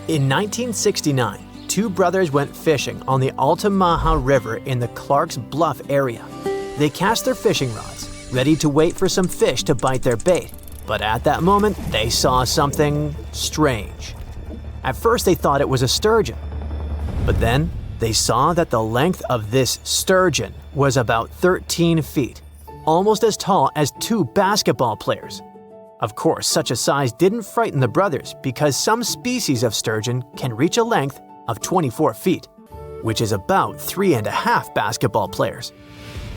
In 1969, two brothers went fishing on the Altamaha River in the Clark's Bluff area. They cast their fishing rods, ready to wait for some fish to bite their bait, but at that moment, they saw something strange. At first, they thought it was a sturgeon, but then they saw that the length of this sturgeon was about 13 feet, almost as tall as two basketball players. Of course, such a size didn't frighten the brothers because some species of sturgeon can reach a length of 24 feet, which is about 3.5 basketball players.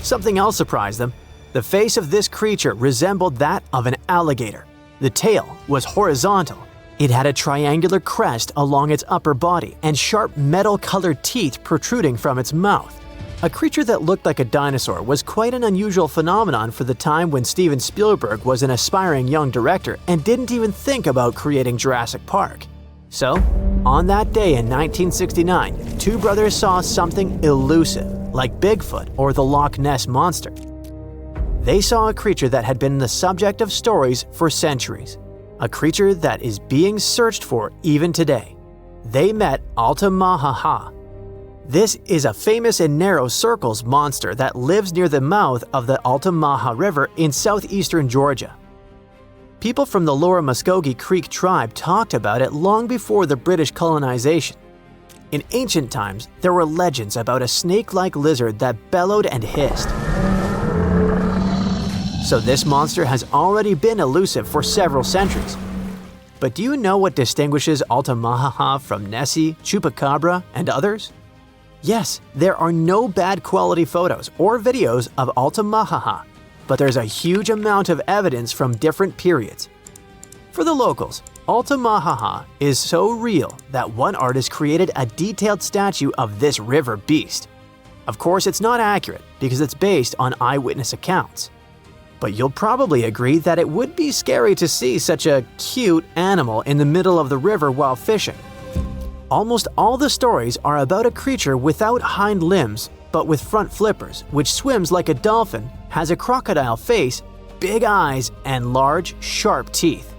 Something else surprised them. The face of this creature resembled that of an alligator. The tail was horizontal. It had a triangular crest along its upper body and sharp metal-colored teeth protruding from its mouth. A creature that looked like a dinosaur was quite an unusual phenomenon for the time when Steven Spielberg was an aspiring young director and didn't even think about creating Jurassic Park. So, on that day in 1969, two brothers saw something elusive, like Bigfoot or the Loch Ness Monster. They saw a creature that had been the subject of stories for centuries, a creature that is being searched for even today. They met Altamaha. This is a famous in narrow circles monster that lives near the mouth of the Altamaha River in southeastern Georgia. People from the Lower Muskogee Creek tribe talked about it long before the British colonization. In ancient times, there were legends about a snake-like lizard that bellowed and hissed. So this monster has already been elusive for several centuries. But do you know what distinguishes Altamaha from Nessie, Chupacabra, and others? Yes, there are no bad quality photos or videos of Altamaha, but there's a huge amount of evidence from different periods. For the locals, Altamaha is so real that one artist created a detailed statue of this river beast. Of course, it's not accurate because it's based on eyewitness accounts. But you'll probably agree that it would be scary to see such a cute animal in the middle of the river while fishing. Almost all the stories are about a creature without hind limbs, but with front flippers, which swims like a dolphin, has a crocodile face, big eyes, and large, sharp teeth.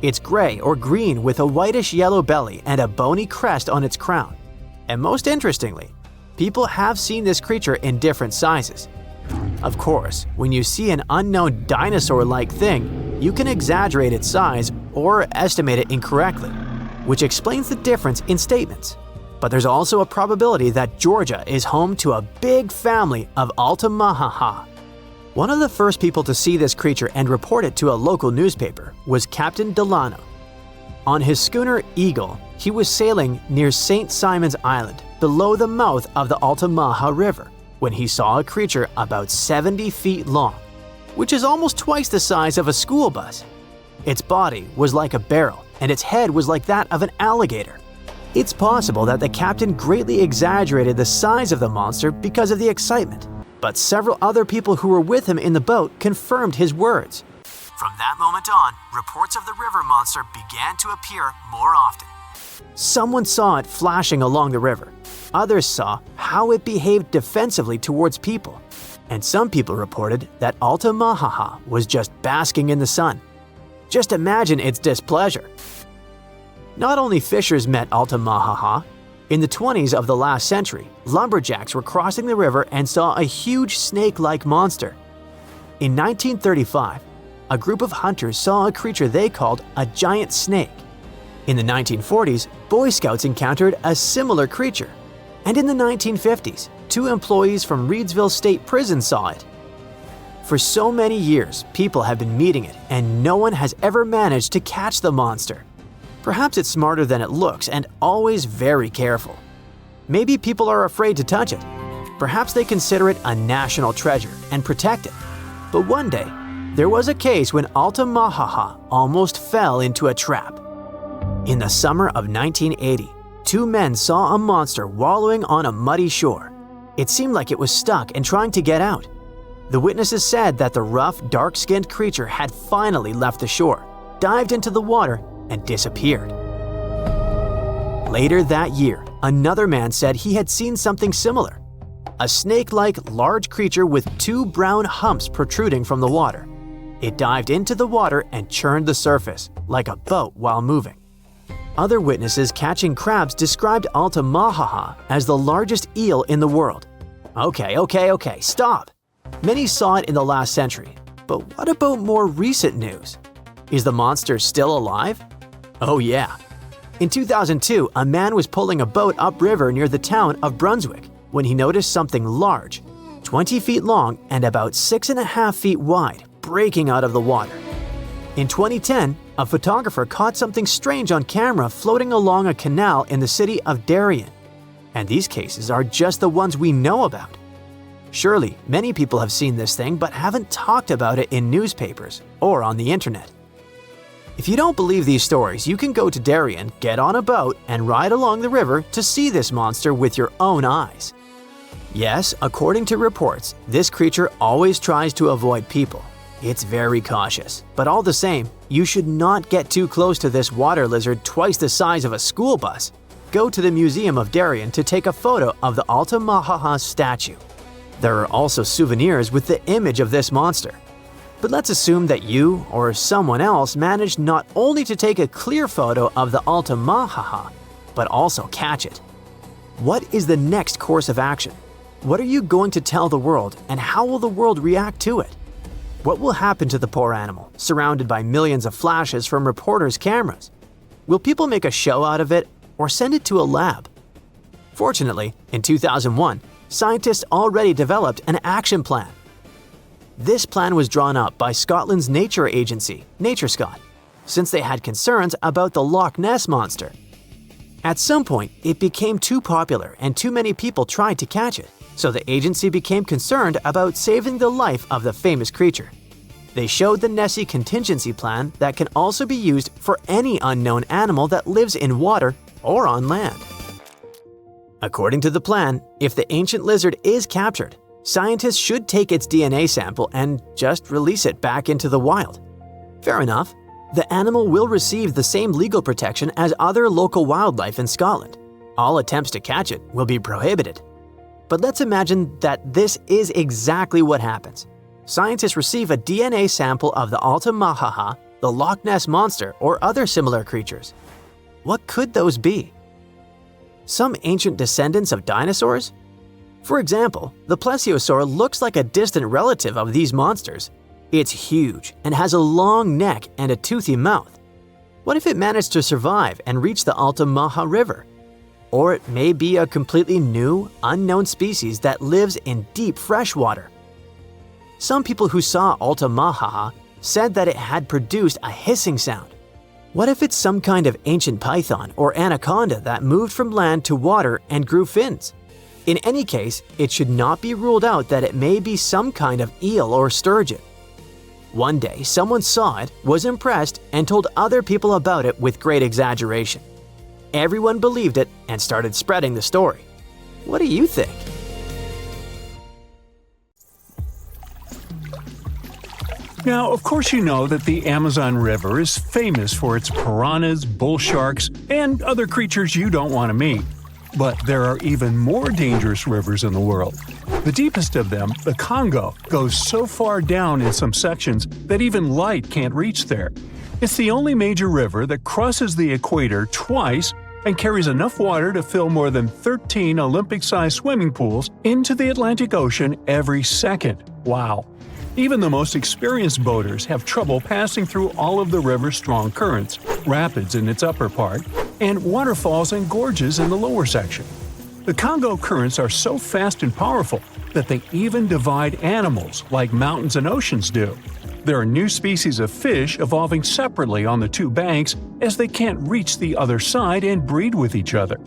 It's gray or green with a whitish-yellow belly and a bony crest on its crown. And most interestingly, people have seen this creature in different sizes. Of course, when you see an unknown dinosaur-like thing, you can exaggerate its size or estimate it incorrectly, which explains the difference in statements. But there's also a probability that Georgia is home to a big family of Altamaha. One of the first people to see this creature and report it to a local newspaper was Captain Delano. On his schooner Eagle, he was sailing near St. Simon's Island, below the mouth of the Altamaha River, when he saw a creature about 70 feet long, which is almost twice the size of a school bus. Its body was like a barrel, and its head was like that of an alligator. It's possible that the captain greatly exaggerated the size of the monster because of the excitement, but several other people who were with him in the boat confirmed his words. From that moment on, reports of the river monster began to appear more often. Someone saw it flashing along the river. Others saw how it behaved defensively towards people. And some people reported that Altamaha was just basking in the sun. Just imagine its displeasure. Not only fishers met Altamaha. In the 20s of the last century, lumberjacks were crossing the river and saw a huge snake-like monster. In 1935, a group of hunters saw a creature they called a giant snake. In the 1940s, Boy Scouts encountered a similar creature. And in the 1950s, two employees from Reedsville State Prison saw it. For so many years, people have been meeting it, and no one has ever managed to catch the monster. Perhaps it's smarter than it looks and always very careful. Maybe people are afraid to touch it. Perhaps they consider it a national treasure and protect it. But one day, there was a case when Altamaha almost fell into a trap. In the summer of 1980, two men saw a monster wallowing on a muddy shore. It seemed like it was stuck and trying to get out. The witnesses said that the rough, dark-skinned creature had finally left the shore, dived into the water, and disappeared. Later that year, another man said he had seen something similar. A snake-like large creature with two brown humps protruding from the water. It dived into the water and churned the surface, like a boat while moving. Other witnesses catching crabs described Altamahaha as the largest eel in the world. Okay, stop! Many saw it in the last century, but what about more recent news? Is the monster still alive? Oh yeah. In 2002, a man was pulling a boat upriver near the town of Brunswick when he noticed something large, 20 feet long and about 6.5 feet wide, breaking out of the water. In 2010, a photographer caught something strange on camera floating along a canal in the city of Darien. And these cases are just the ones we know about. Surely, many people have seen this thing but haven't talked about it in newspapers or on the internet. If you don't believe these stories, you can go to Darien, get on a boat, and ride along the river to see this monster with your own eyes. Yes, according to reports, this creature always tries to avoid people. It's very cautious, but all the same, you should not get too close to this water lizard twice the size of a school bus. Go to the Museum of Darien to take a photo of the Altamahaha statue. There are also souvenirs with the image of this monster. But let's assume that you or someone else managed not only to take a clear photo of the Altamahaha, but also catch it. What is the next course of action? What are you going to tell the world, and how will the world react to it? What will happen to the poor animal, surrounded by millions of flashes from reporters' cameras? Will people make a show out of it or send it to a lab? Fortunately, in 2001, scientists already developed an action plan. This plan was drawn up by Scotland's nature agency, NatureScot, since they had concerns about the Loch Ness Monster. At some point, it became too popular and too many people tried to catch it, so the agency became concerned about saving the life of the famous creature. They showed the Nessie contingency plan that can also be used for any unknown animal that lives in water or on land. According to the plan, if the ancient lizard is captured, scientists should take its DNA sample and just release it back into the wild. Fair enough. The animal will receive the same legal protection as other local wildlife in Scotland. All attempts to catch it will be prohibited. But let's imagine that this is exactly what happens. Scientists receive a DNA sample of the Altamahaha, the Loch Ness Monster, or other similar creatures. What could those be? Some ancient descendants of dinosaurs? For example, the plesiosaur looks like a distant relative of these monsters. It's huge and has a long neck and a toothy mouth. What if it managed to survive and reach the Altamaha River? Or it may be a completely new, unknown species that lives in deep freshwater. Some people who saw Altamahaha said that it had produced a hissing sound. What if it's some kind of ancient python or anaconda that moved from land to water and grew fins? In any case, it should not be ruled out that it may be some kind of eel or sturgeon. One day, someone saw it, was impressed, and told other people about it with great exaggeration. Everyone believed it and started spreading the story. What do you think? Now, of course you know that the Amazon River is famous for its piranhas, bull sharks, and other creatures you don't want to meet. But there are even more dangerous rivers in the world. The deepest of them, the Congo, goes so far down in some sections that even light can't reach there. It's the only major river that crosses the equator twice and carries enough water to fill more than 13 Olympic-sized swimming pools into the Atlantic Ocean every second. Wow! Even the most experienced boaters have trouble passing through all of the river's strong currents, rapids in its upper part, and waterfalls and gorges in the lower section. The Congo currents are so fast and powerful that they even divide animals like mountains and oceans do. There are new species of fish evolving separately on the two banks as they can't reach the other side and breed with each other.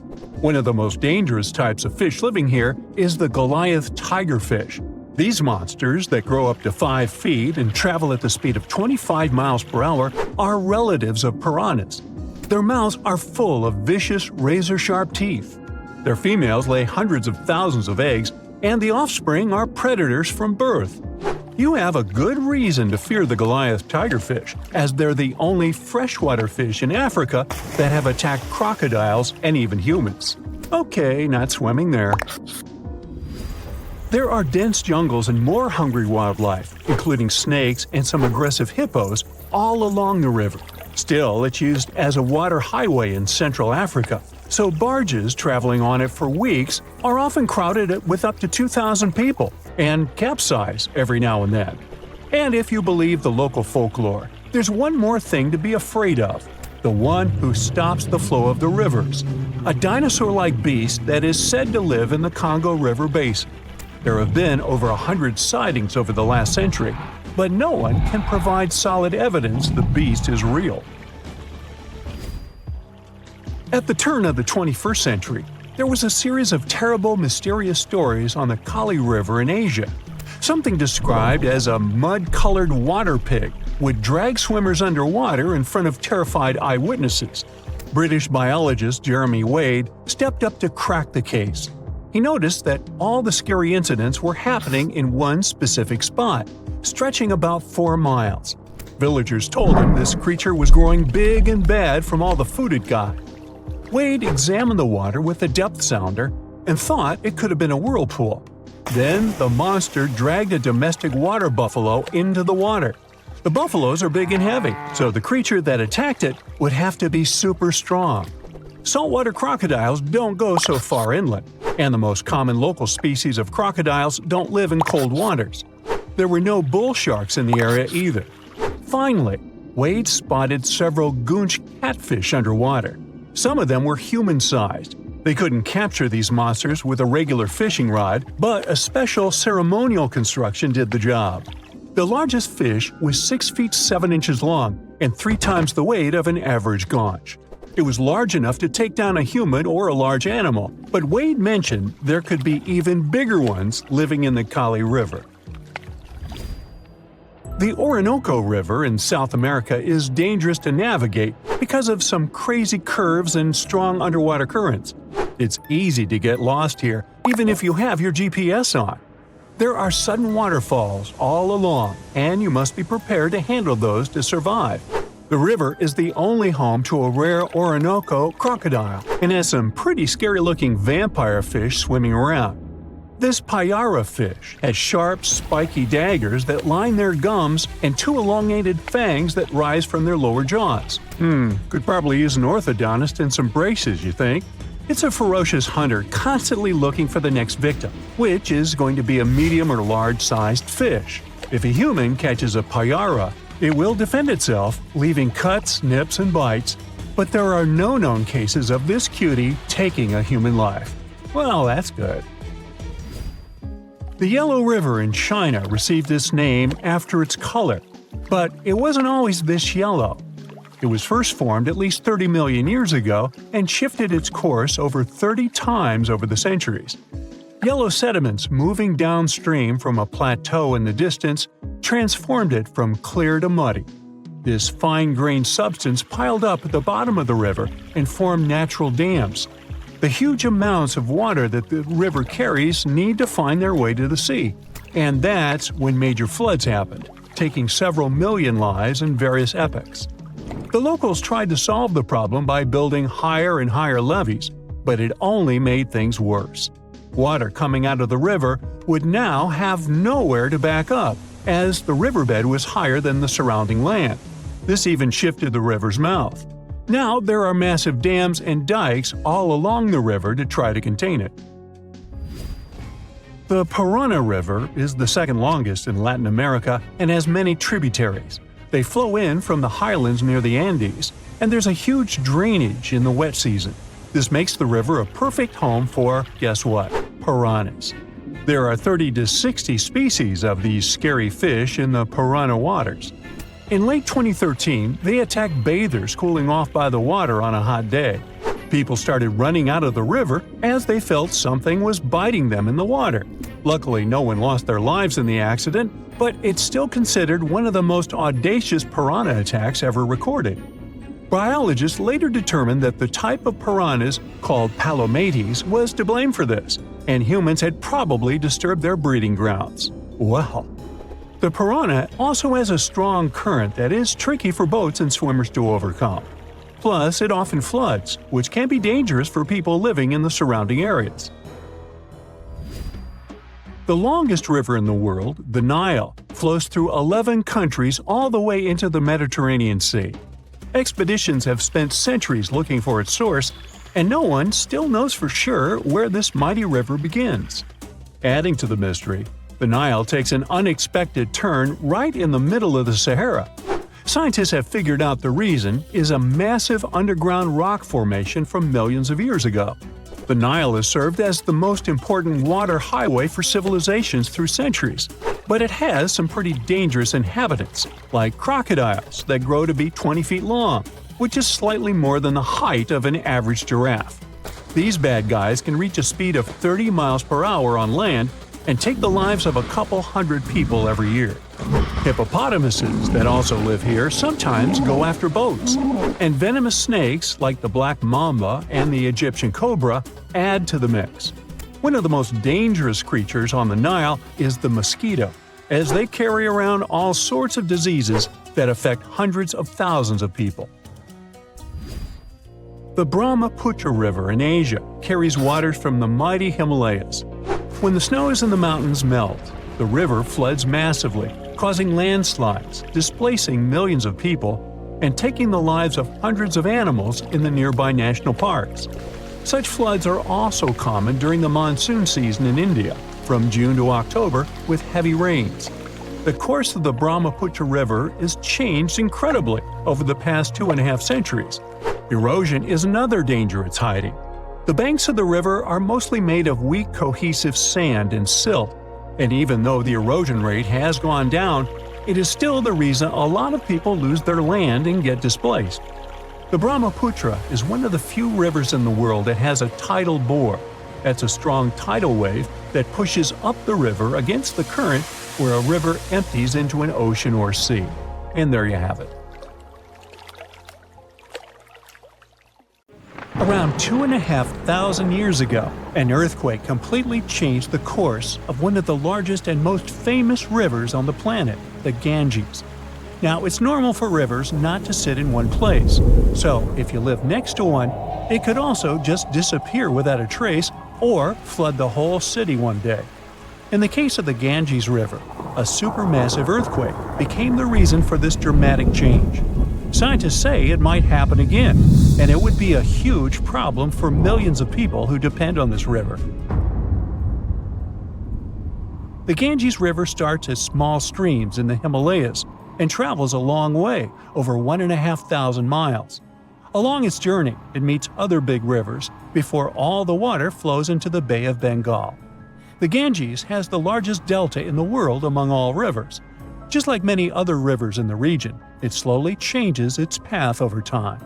One of the most dangerous types of fish living here is the Goliath tigerfish. These monsters, that grow up to 5 feet and travel at the speed of 25 miles per hour, are relatives of piranhas. Their mouths are full of vicious, razor-sharp teeth. Their females lay hundreds of thousands of eggs, and the offspring are predators from birth. You have a good reason to fear the Goliath tigerfish, as they're the only freshwater fish in Africa that have attacked crocodiles and even humans. Okay, not swimming there. There are dense jungles and more hungry wildlife, including snakes and some aggressive hippos, all along the river. Still, it's used as a water highway in Central Africa, so barges traveling on it for weeks are often crowded with up to 2,000 people and capsize every now and then. And if you believe the local folklore, there's one more thing to be afraid of: the one who stops the flow of the rivers, a dinosaur-like beast that is said to live in the Congo River basin. There have been over 100 sightings over the last century, but no one can provide solid evidence the beast is real. At the turn of the 21st century, there was a series of terrible, mysterious stories on the Kali River in Asia. Something described as a mud-colored water pig would drag swimmers underwater in front of terrified eyewitnesses. British biologist Jeremy Wade stepped up to crack the case. He noticed that all the scary incidents were happening in one specific spot, stretching about 4 miles. Villagers told him this creature was growing big and bad from all the food it got. Wade examined the water with a depth sounder and thought it could have been a whirlpool. Then the monster dragged a domestic water buffalo into the water. The buffaloes are big and heavy, so the creature that attacked it would have to be super strong. Saltwater crocodiles don't go so far inland, and the most common local species of crocodiles don't live in cold waters. There were no bull sharks in the area either. Finally, Wade spotted several goonch catfish underwater. Some of them were human-sized. They couldn't capture these monsters with a regular fishing rod, but a special ceremonial construction did the job. The largest fish was 6 feet 7 inches long and 3 times the weight of an average gaunch. It was large enough to take down a human or a large animal, but Wade mentioned there could be even bigger ones living in the Kali River. The Orinoco River in South America is dangerous to navigate because of some crazy curves and strong underwater currents. It's easy to get lost here, even if you have your GPS on. There are sudden waterfalls all along, and you must be prepared to handle those to survive. The river is the only home to a rare Orinoco crocodile and has some pretty scary-looking vampire fish swimming around. This payara fish has sharp, spiky daggers that line their gums and 2 elongated fangs that rise from their lower jaws. Could probably use an orthodontist and some braces, you think? It's a ferocious hunter constantly looking for the next victim, which is going to be a medium or large-sized fish. If a human catches a payara, it will defend itself, leaving cuts, nips, and bites, but there are no known cases of this cutie taking a human life. Well, that's good. The Yellow River in China received its name after its color, but it wasn't always this yellow. It was first formed at least 30 million years ago and shifted its course over 30 times over the centuries. Yellow sediments moving downstream from a plateau in the distance transformed it from clear to muddy. This fine-grained substance piled up at the bottom of the river and formed natural dams. The huge amounts of water that the river carries need to find their way to the sea, and that's when major floods happened, taking several million lives in various epochs. The locals tried to solve the problem by building higher and higher levees, but it only made things worse. Water coming out of the river would now have nowhere to back up, as the riverbed was higher than the surrounding land. This even shifted the river's mouth. Now there are massive dams and dikes all along the river to try to contain it. The Parana River is the second longest in Latin America and has many tributaries. They flow in from the highlands near the Andes, and there's a huge drainage in the wet season. This makes the river a perfect home for, guess what, piranhas. There are 30 to 60 species of these scary fish in the Parana waters. In late 2013, they attacked bathers cooling off by the water on a hot day. People started running out of the river as they felt something was biting them in the water. Luckily, no one lost their lives in the accident, but it's still considered one of the most audacious piranha attacks ever recorded. Biologists later determined that the type of piranhas, called palomates, was to blame for this, and humans had probably disturbed their breeding grounds. Well, the piranha also has a strong current that is tricky for boats and swimmers to overcome. Plus, it often floods, which can be dangerous for people living in the surrounding areas. The longest river in the world, the Nile, flows through 11 countries all the way into the Mediterranean Sea. Expeditions have spent centuries looking for its source, and no one still knows for sure where this mighty river begins. Adding to the mystery, the Nile takes an unexpected turn right in the middle of the Sahara. Scientists have figured out the reason is a massive underground rock formation from millions of years ago. The Nile has served as the most important water highway for civilizations through centuries, but it has some pretty dangerous inhabitants, like crocodiles that grow to be 20 feet long, which is slightly more than the height of an average giraffe. These bad guys can reach a speed of 30 miles per hour on land and take the lives of a couple hundred people every year. Hippopotamuses that also live here sometimes go after boats, and venomous snakes like the black mamba and the Egyptian cobra add to the mix. One of the most dangerous creatures on the Nile is the mosquito, as they carry around all sorts of diseases that affect hundreds of thousands of people. The Brahmaputra River in Asia carries waters from the mighty Himalayas. When the snows in the mountains melt, the river floods massively, causing landslides, displacing millions of people, and taking the lives of hundreds of animals in the nearby national parks. Such floods are also common during the monsoon season in India, from June to October, with heavy rains. The course of the Brahmaputra River is changed incredibly over the past 2.5 centuries. Erosion is another danger it's hiding. The banks of the river are mostly made of weak cohesive sand and silt, and even though the erosion rate has gone down, it is still the reason a lot of people lose their land and get displaced. The Brahmaputra is one of the few rivers in the world that has a tidal bore. That's a strong tidal wave that pushes up the river against the current where a river empties into an ocean or sea. And there you have it. Around 2,500 years ago, an earthquake completely changed the course of one of the largest and most famous rivers on the planet, the Ganges. Now, it's normal for rivers not to sit in one place, so if you live next to one, it could also just disappear without a trace or flood the whole city one day. In the case of the Ganges River, a supermassive earthquake became the reason for this dramatic change. Scientists say it might happen again, and it would be a huge problem for millions of people who depend on this river. The Ganges River starts as small streams in the Himalayas and travels a long way, over 1,500 miles. Along its journey, it meets other big rivers before all the water flows into the Bay of Bengal. The Ganges has the largest delta in the world among all rivers. Just like many other rivers in the region, it slowly changes its path over time.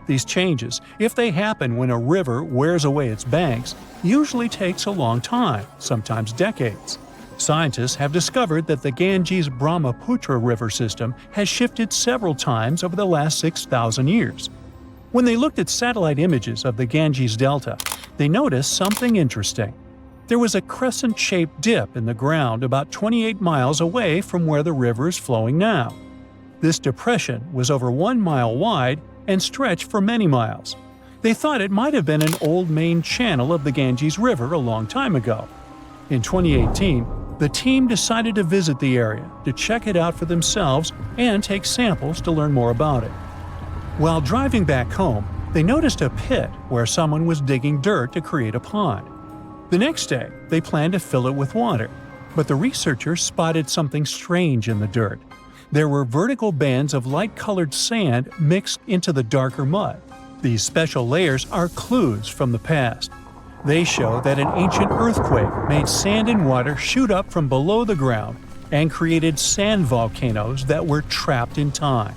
These changes, if they happen when a river wears away its banks, usually takes a long time, sometimes decades. Scientists have discovered that the Ganges-Brahmaputra river system has shifted several times over the last 6,000 years. When they looked at satellite images of the Ganges Delta, they noticed something interesting. There was a crescent-shaped dip in the ground about 28 miles away from where the river is flowing now. This depression was over 1 mile wide and stretched for many miles. They thought it might have been an old main channel of the Ganges River a long time ago. In 2018, the team decided to visit the area to check it out for themselves and take samples to learn more about it. While driving back home, they noticed a pit where someone was digging dirt to create a pond. The next day, they planned to fill it with water, but the researchers spotted something strange in the dirt. There were vertical bands of light-colored sand mixed into the darker mud. These special layers are clues from the past. They show that an ancient earthquake made sand and water shoot up from below the ground and created sand volcanoes that were trapped in time.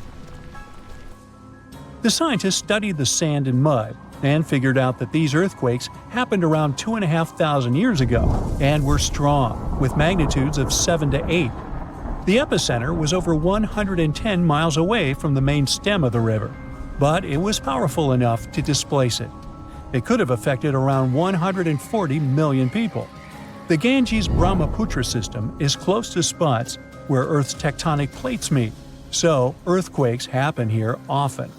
The scientists studied the sand and mud and figured out that these earthquakes happened around 2,500 years ago and were strong, with magnitudes of 7 to 8. The epicenter was over 110 miles away from the main stem of the river, but it was powerful enough to displace it. It could have affected around 140 million people. The Ganges-Brahmaputra system is close to spots where Earth's tectonic plates meet, so earthquakes happen here often.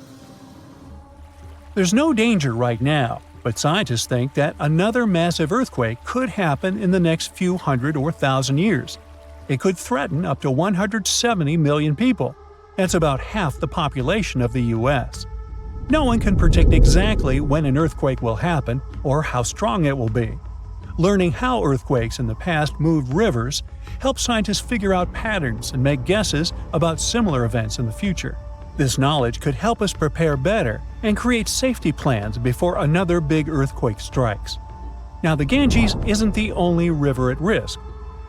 There's no danger right now, but scientists think that another massive earthquake could happen in the next few 100 or 1,000 years. It could threaten up to 170 million people. That's about half the population of the U.S. No one can predict exactly when an earthquake will happen or how strong it will be. Learning how earthquakes in the past moved rivers helps scientists figure out patterns and make guesses about similar events in the future. This knowledge could help us prepare better and create safety plans before another big earthquake strikes. Now, the Ganges isn't the only river at risk.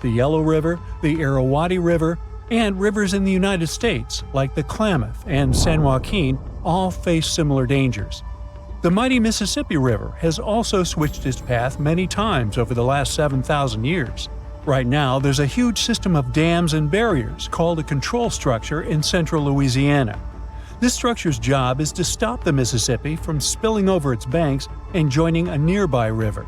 The Yellow River, the Irrawaddy River, and rivers in the United States, like the Klamath and San Joaquin, all face similar dangers. The mighty Mississippi River has also switched its path many times over the last 7,000 years. Right now, there's a huge system of dams and barriers called a control structure in central Louisiana. This structure's job is to stop the Mississippi from spilling over its banks and joining a nearby river.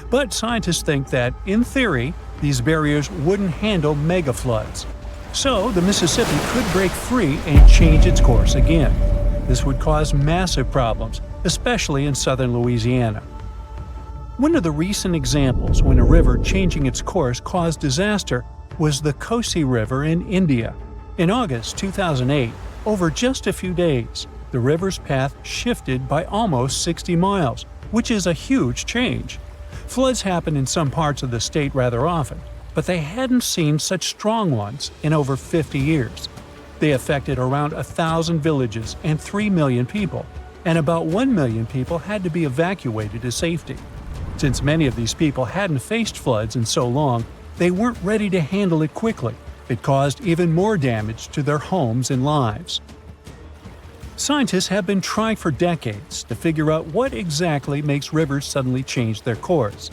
But scientists think that, in theory, these barriers wouldn't handle megafloods. So, the Mississippi could break free and change its course again. This would cause massive problems, especially in southern Louisiana. One of the recent examples when a river changing its course caused disaster was the Kosi River in India. In August 2008, over just a few days, the river's path shifted by almost 60 miles, which is a huge change. Floods happen in some parts of the state rather often, but they hadn't seen such strong ones in over 50 years. They affected around 1,000 villages and 3 million people, and about 1 million people had to be evacuated to safety. Since many of these people hadn't faced floods in so long, they weren't ready to handle it quickly. It caused even more damage to their homes and lives. Scientists have been trying for decades to figure out what exactly makes rivers suddenly change their course.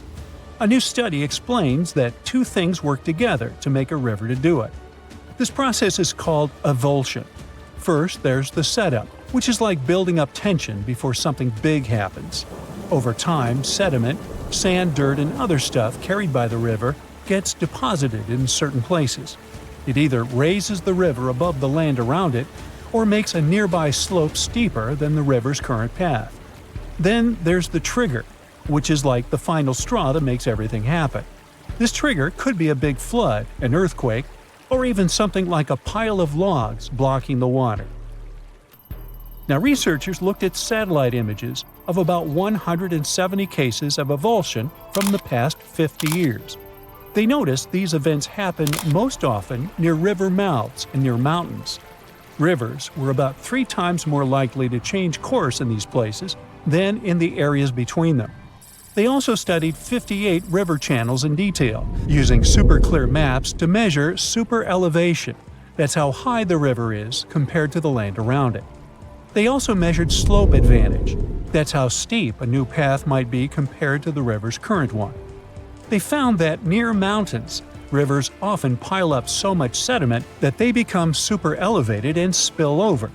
A new study explains that two things work together to make a river to do it. This process is called avulsion. First, there's the setup, which is like building up tension before something big happens. Over time, sediment, sand, dirt, and other stuff carried by the river gets deposited in certain places. It either raises the river above the land around it or makes a nearby slope steeper than the river's current path. Then there's the trigger, which is like the final straw that makes everything happen. This trigger could be a big flood, an earthquake, or even something like a pile of logs blocking the water. Now, researchers looked at satellite images of about 170 cases of avulsion from the past 50 years. They noticed these events happen most often near river mouths and near mountains. Rivers were about 3 times more likely to change course in these places than in the areas between them. They also studied 58 river channels in detail, using super clear maps to measure super elevation. That's how high the river is compared to the land around it. They also measured slope advantage. That's how steep a new path might be compared to the river's current one. They found that near mountains, rivers often pile up so much sediment that they become super elevated and spill over.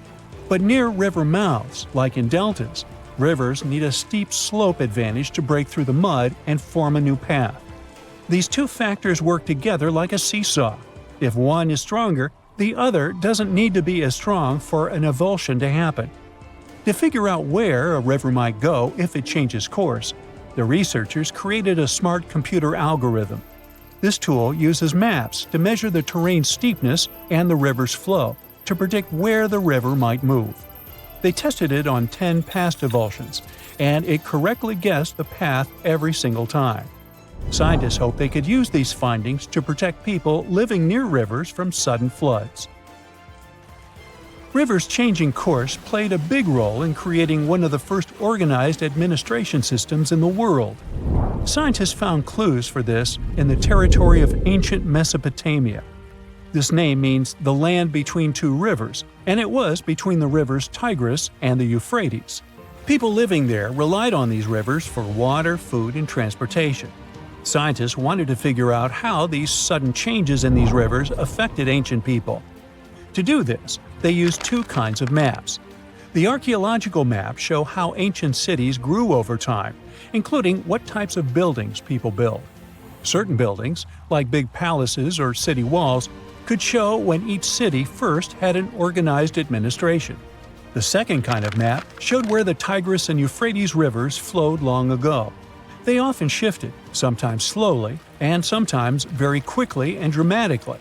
But near river mouths, like in deltas, rivers need a steep slope advantage to break through the mud and form a new path. These two factors work together like a seesaw. If one is stronger, the other doesn't need to be as strong for an avulsion to happen. To figure out where a river might go if it changes course, the researchers created a smart computer algorithm. This tool uses maps to measure the terrain's steepness and the river's flow to predict where the river might move. They tested it on 10 past avulsions, and it correctly guessed the path every single time. Scientists hope they could use these findings to protect people living near rivers from sudden floods. Rivers changing course played a big role in creating one of the first organized administration systems in the world. Scientists found clues for this in the territory of ancient Mesopotamia. This name means the land between two rivers, and it was between the rivers Tigris and the Euphrates. People living there relied on these rivers for water, food, and transportation. Scientists wanted to figure out how these sudden changes in these rivers affected ancient people. To do this, they used two kinds of maps. The archaeological maps show how ancient cities grew over time, including what types of buildings people built. Certain buildings, like big palaces or city walls, could show when each city first had an organized administration. The second kind of map showed where the Tigris and Euphrates rivers flowed long ago. They often shifted, sometimes slowly, and sometimes very quickly and dramatically.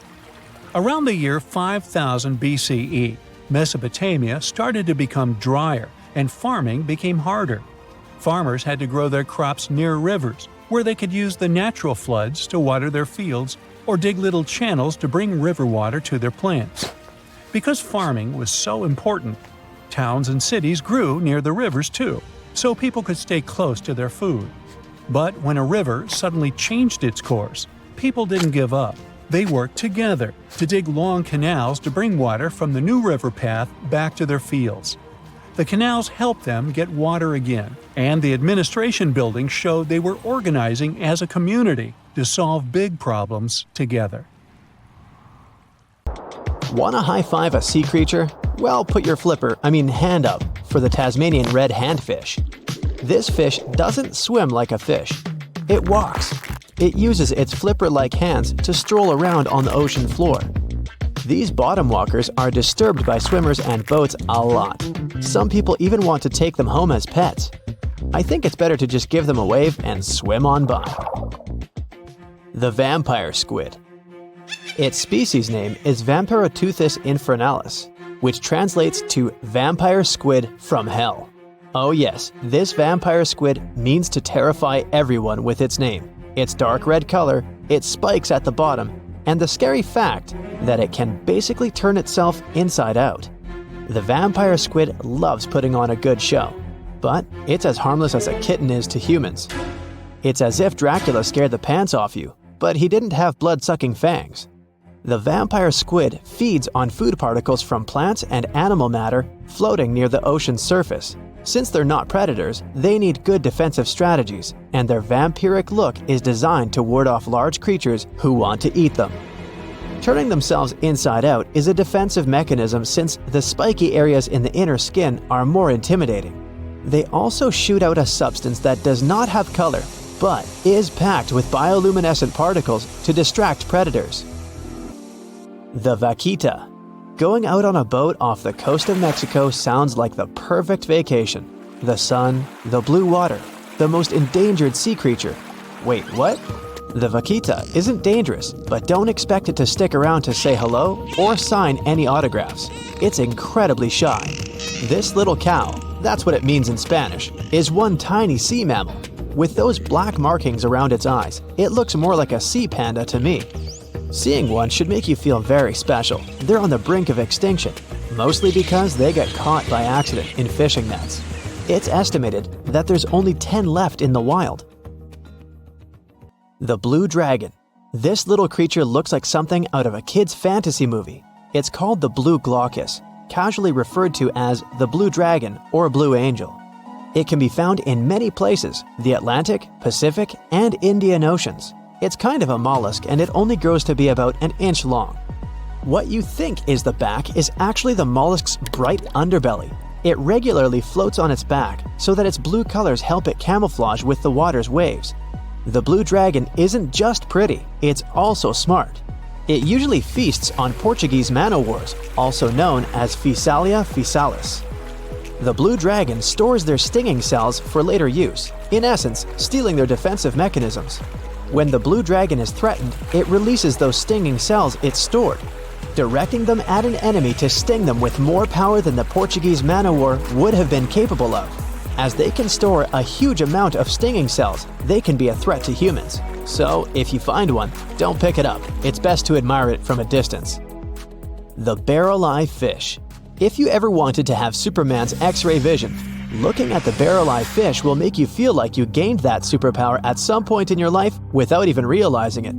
Around the year 5000 BCE, Mesopotamia started to become drier and farming became harder. Farmers had to grow their crops near rivers, where they could use the natural floods to water their fields or dig little channels to bring river water to their plants. Because farming was so important, towns and cities grew near the rivers too, so people could stay close to their food. But when a river suddenly changed its course, people didn't give up. They worked together to dig long canals to bring water from the new river path back to their fields. The canals helped them get water again, and the administration buildings showed they were organizing as a community to solve big problems together. Want to high-five a sea creature? Well, put your hand up for the Tasmanian red handfish. This fish doesn't swim like a fish. It walks. It uses its flipper-like hands to stroll around on the ocean floor. These bottom walkers are disturbed by swimmers and boats a lot. Some people even want to take them home as pets. I think it's better to just give them a wave and swim on by. The vampire squid. Its species name is Vampiroteuthis infernalis, which translates to vampire squid from hell. Oh yes, this vampire squid means to terrify everyone with its name, its dark red color, its spikes at the bottom, and the scary fact that it can basically turn itself inside out. The vampire squid loves putting on a good show, but it's as harmless as a kitten is to humans. It's as if Dracula scared the pants off you, but he didn't have blood-sucking fangs. The vampire squid feeds on food particles from plants and animal matter floating near the ocean's surface. Since they're not predators, they need good defensive strategies, and their vampiric look is designed to ward off large creatures who want to eat them. Turning themselves inside out is a defensive mechanism since the spiky areas in the inner skin are more intimidating. They also shoot out a substance that does not have color, but is packed with bioluminescent particles to distract predators. The vaquita. Going out on a boat off the coast of Mexico sounds like the perfect vacation. The sun, the blue water, the most endangered sea creature. Wait, what? The vaquita isn't dangerous, but don't expect it to stick around to say hello or sign any autographs. It's incredibly shy. This little cow, that's what it means in Spanish, is one tiny sea mammal. With those black markings around its eyes, it looks more like a sea panda to me. Seeing one should make you feel very special. They're on the brink of extinction, mostly because they got caught by accident in fishing nets. It's estimated that there's only 10 left in the wild. The blue dragon. This little creature looks like something out of a kid's fantasy movie. It's called the blue glaucus, casually referred to as the blue dragon or blue angel. It can be found in many places, the Atlantic, Pacific, and Indian Oceans. It's kind of a mollusk and it only grows to be about an inch long. What you think is the back is actually the mollusk's bright underbelly. It regularly floats on its back so that its blue colors help it camouflage with the water's waves. The blue dragon isn't just pretty, it's also smart. It usually feasts on Portuguese man-o'-wars, also known as Physalia physalis. The blue dragon stores their stinging cells for later use, in essence, stealing their defensive mechanisms. When the blue dragon is threatened, it releases those stinging cells it stored, directing them at an enemy to sting them with more power than the Portuguese man-o'-war would have been capable of. As they can store a huge amount of stinging cells, they can be a threat to humans. So, if you find one, don't pick it up. It's best to admire it from a distance. The barrel-eye fish. If you ever wanted to have Superman's X-ray vision, looking at the barrel-eye fish will make you feel like you gained that superpower at some point in your life without even realizing it.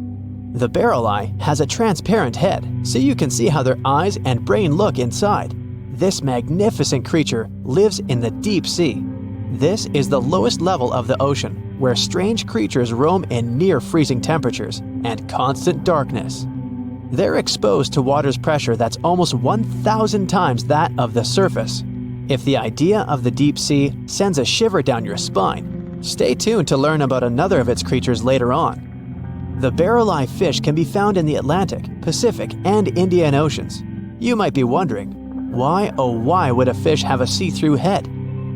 The barrel eye has a transparent head, so you can see how their eyes and brain look inside. This magnificent creature lives in the deep sea. This is the lowest level of the ocean, where strange creatures roam in near-freezing temperatures and constant darkness. They're exposed to water's pressure that's almost 1,000 times that of the surface. If the idea of the deep sea sends a shiver down your spine, stay tuned to learn about another of its creatures later on. The barrel-eye fish can be found in the Atlantic, Pacific, and Indian Oceans. You might be wondering, why oh why would a fish have a see-through head?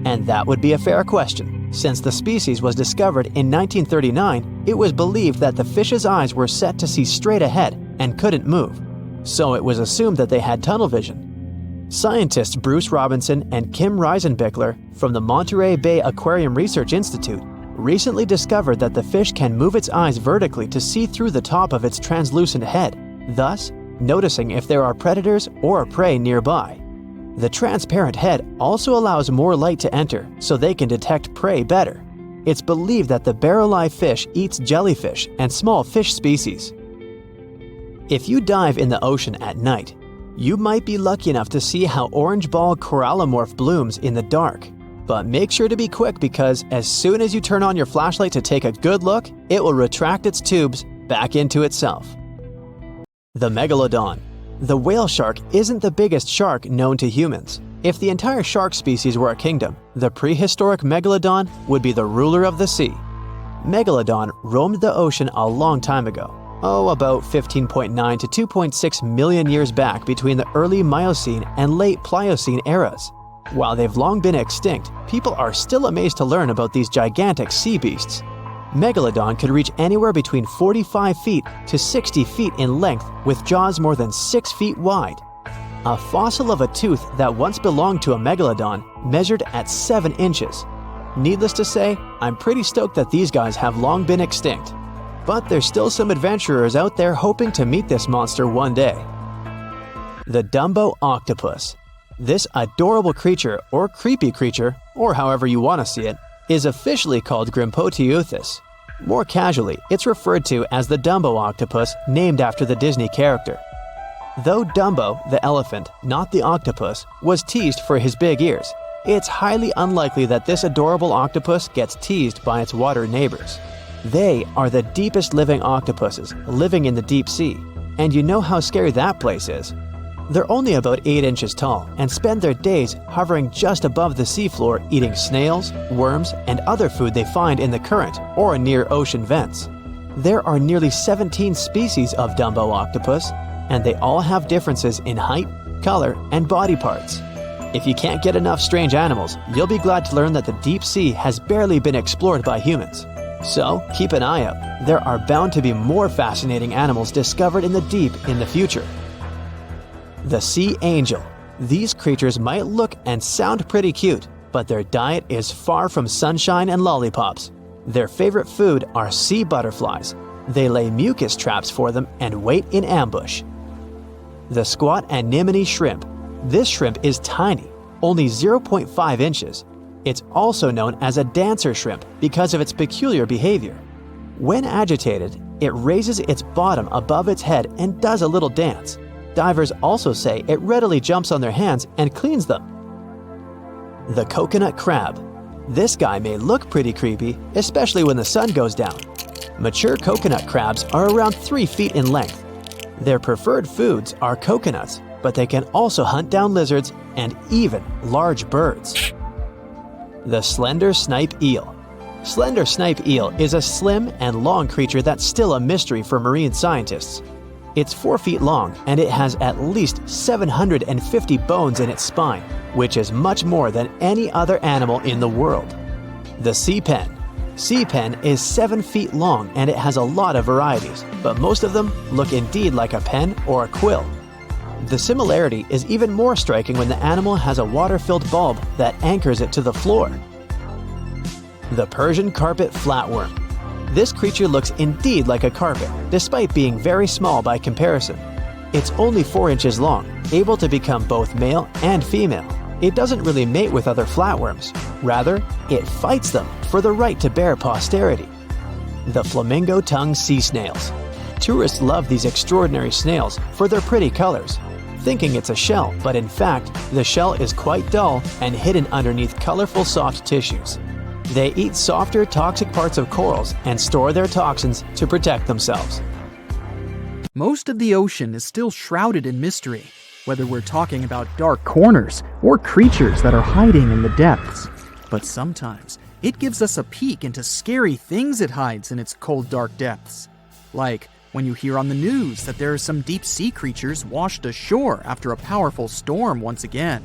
And that would be a fair question. Since the species was discovered in 1939, it was believed that the fish's eyes were set to see straight ahead and couldn't move. So it was assumed that they had tunnel vision. Scientists Bruce Robinson and Kim Reisenbichler from the Monterey Bay Aquarium Research Institute recently discovered that the fish can move its eyes vertically to see through the top of its translucent head, thus noticing if there are predators or prey nearby. The transparent head also allows more light to enter so they can detect prey better. It's believed that the barrel-eye fish eats jellyfish and small fish species. If you dive in the ocean at night, you might be lucky enough to see how orange ball corallimorph blooms in the dark. But make sure to be quick because as soon as you turn on your flashlight to take a good look, it will retract its tubes back into itself. The megalodon. The whale shark isn't the biggest shark known to humans. If the entire shark species were a kingdom, the prehistoric megalodon would be the ruler of the sea. Megalodon roamed the ocean a long time ago. About 15.9 to 2.6 million years back between the early Miocene and late Pliocene eras. While they've long been extinct, people are still amazed to learn about these gigantic sea beasts. Megalodon could reach anywhere between 45 feet to 60 feet in length with jaws more than 6 feet wide. A fossil of a tooth that once belonged to a megalodon measured at 7 inches. Needless to say, I'm pretty stoked that these guys have long been extinct. But there's still some adventurers out there hoping to meet this monster one day. The Dumbo octopus. This adorable creature, or creepy creature, or however you want to see it, is officially called Grimpoteuthis. More casually, it's referred to as the Dumbo octopus, named after the Disney character. Though Dumbo, the elephant, not the octopus, was teased for his big ears, it's highly unlikely that this adorable octopus gets teased by its water neighbors. They are the deepest living octopuses, living in the deep sea, and you know how scary that place is. They're only about 8 inches tall and spend their days hovering just above the seafloor eating snails, worms, and other food they find in the current or near ocean vents. There are nearly 17 species of Dumbo octopus, and they all have differences in height, color, and body parts. If you can't get enough strange animals, you'll be glad to learn that the deep sea has barely been explored by humans. So keep an eye out. There are bound to be more fascinating animals discovered in the deep in the future. The sea angel. These creatures might look and sound pretty cute, but their diet is far from sunshine and lollipops. Their favorite food are sea butterflies. They lay mucus traps for them and wait in ambush. The squat anemone shrimp. This shrimp is tiny, only 0.5 inches. It's also known as a dancer shrimp because of its peculiar behavior. When agitated, it raises its bottom above its head and does a little dance. Divers also say it readily jumps on their hands and cleans them. The coconut crab. This guy may look pretty creepy, especially when the sun goes down. Mature coconut crabs are around 3 feet in length. Their preferred foods are coconuts, but they can also hunt down lizards and even large birds. The slender snipe eel. Slender snipe eel is a slim and long creature that's still a mystery for marine scientists. It's 4 feet long and it has at least 750 bones in its spine, which is much more than any other animal in the world. The sea pen. Sea pen is 7 feet long and it has a lot of varieties, but most of them look indeed like a pen or a quill. The similarity is even more striking when the animal has a water-filled bulb that anchors it to the floor. The Persian carpet flatworm. This creature looks indeed like a carpet, despite being very small by comparison. It's only 4 inches long, able to become both male and female. It doesn't really mate with other flatworms. Rather, it fights them for the right to bear posterity. The flamingo-tongued sea snails. Tourists love these extraordinary snails for their pretty colors, thinking it's a shell, but in fact, the shell is quite dull and hidden underneath colorful soft tissues. They eat softer, toxic parts of corals and store their toxins to protect themselves. Most of the ocean is still shrouded in mystery, whether we're talking about dark corners or creatures that are hiding in the depths. But sometimes, it gives us a peek into scary things it hides in its cold, dark depths. Like when you hear on the news that there are some deep-sea creatures washed ashore after a powerful storm once again.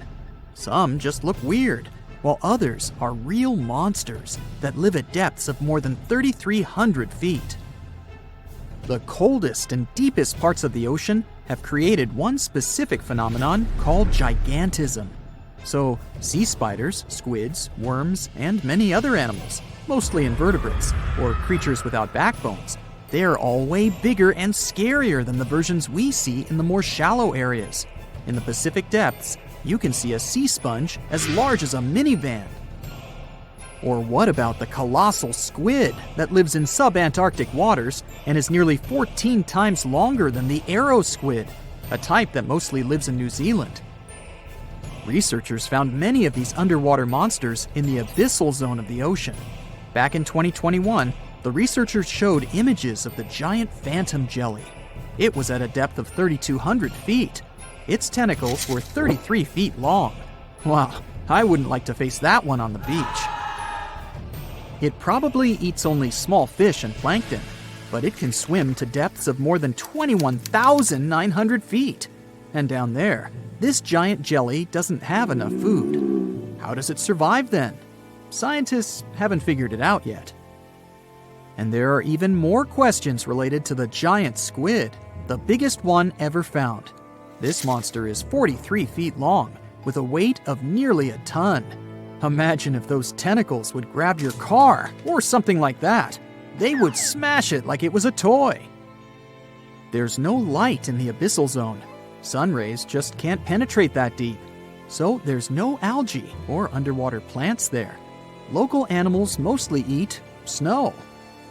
Some just look weird, while others are real monsters that live at depths of more than 3,300 feet. The coldest and deepest parts of the ocean have created one specific phenomenon called gigantism. So, sea spiders, squids, worms, and many other animals, mostly invertebrates, or creatures without backbones, they're all way bigger and scarier than the versions we see in the more shallow areas. In the Pacific depths, you can see a sea sponge as large as a minivan. Or what about the colossal squid that lives in subantarctic waters and is nearly 14 times longer than the arrow squid, a type that mostly lives in New Zealand? Researchers found many of these underwater monsters in the abyssal zone of the ocean. Back in 2021, the researchers showed images of the giant phantom jelly. It was at a depth of 3,200 feet. Its tentacles were 33 feet long. Wow, I wouldn't like to face that one on the beach. It probably eats only small fish and plankton, but it can swim to depths of more than 21,900 feet. And down there, this giant jelly doesn't have enough food. How does it survive then? Scientists haven't figured it out yet. And there are even more questions related to the giant squid, the biggest one ever found. This monster is 43 feet long, with a weight of nearly a ton. Imagine if those tentacles would grab your car, or something like that. They would smash it like it was a toy. There's no light in the abyssal zone. Sun rays just can't penetrate that deep. So there's no algae or underwater plants there. Local animals mostly eat snow.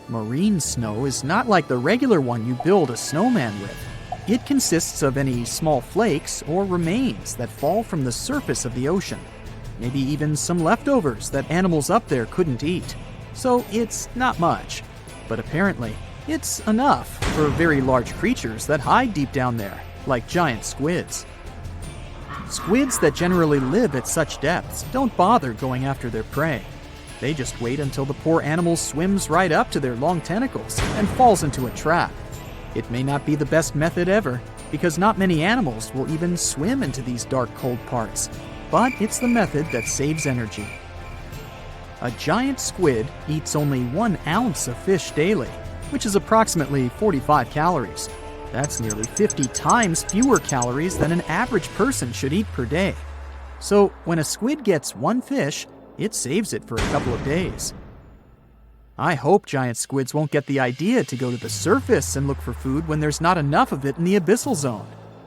Marine snow is not like the regular one you build a snowman with. It consists of any small flakes or remains that fall from the surface of the ocean. Maybe even some leftovers that animals up there couldn't eat. So it's not much. But apparently, it's enough for very large creatures that hide deep down there, like giant squids. Squids that generally live at such depths don't bother going after their prey. They just wait until the poor animal swims right up to their long tentacles and falls into a trap. It may not be the best method ever, because not many animals will even swim into these dark, cold parts. But it's the method that saves energy. A giant squid eats only 1 ounce of fish daily, which is approximately 45 calories. That's nearly 50 times fewer calories than an average person should eat per day. So when a squid gets 1 fish, it saves it for a couple of days. I hope giant squids won't get the idea to go to the surface and look for food when there's not enough of it in the abyssal zone.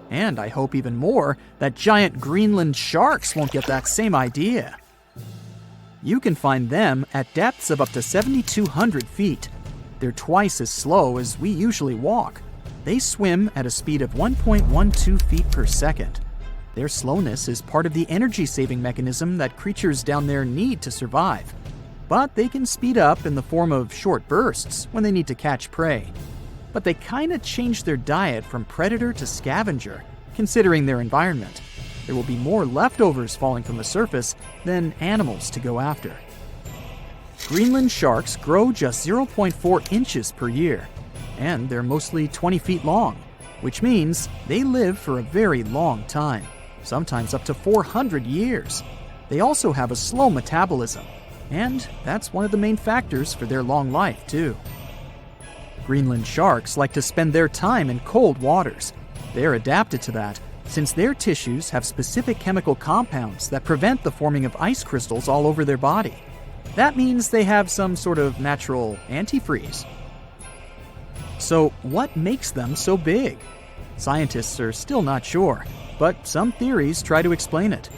And I hope even more that giant Greenland sharks won't get that same idea. You can find them at depths of up to 7,200 feet. They're twice as slow as we usually walk. They swim at a speed of 1.12 feet per second. Their slowness is part of the energy-saving mechanism that creatures down there need to survive. But they can speed up in the form of short bursts when they need to catch prey. But they kinda change their diet from predator to scavenger, considering their environment. There will be more leftovers falling from the surface than animals to go after. Greenland sharks grow just 0.4 inches per year, and they're mostly 20 feet long, which means they live for a very long time. Sometimes up to 400 years. They also have a slow metabolism, and that's one of the main factors for their long life, too. Greenland sharks like to spend their time in cold waters. They're adapted to that, since their tissues have specific chemical compounds that prevent the forming of ice crystals all over their body. That means they have some sort of natural antifreeze. So, what makes them so big? Scientists are still not sure, but some theories try to explain it.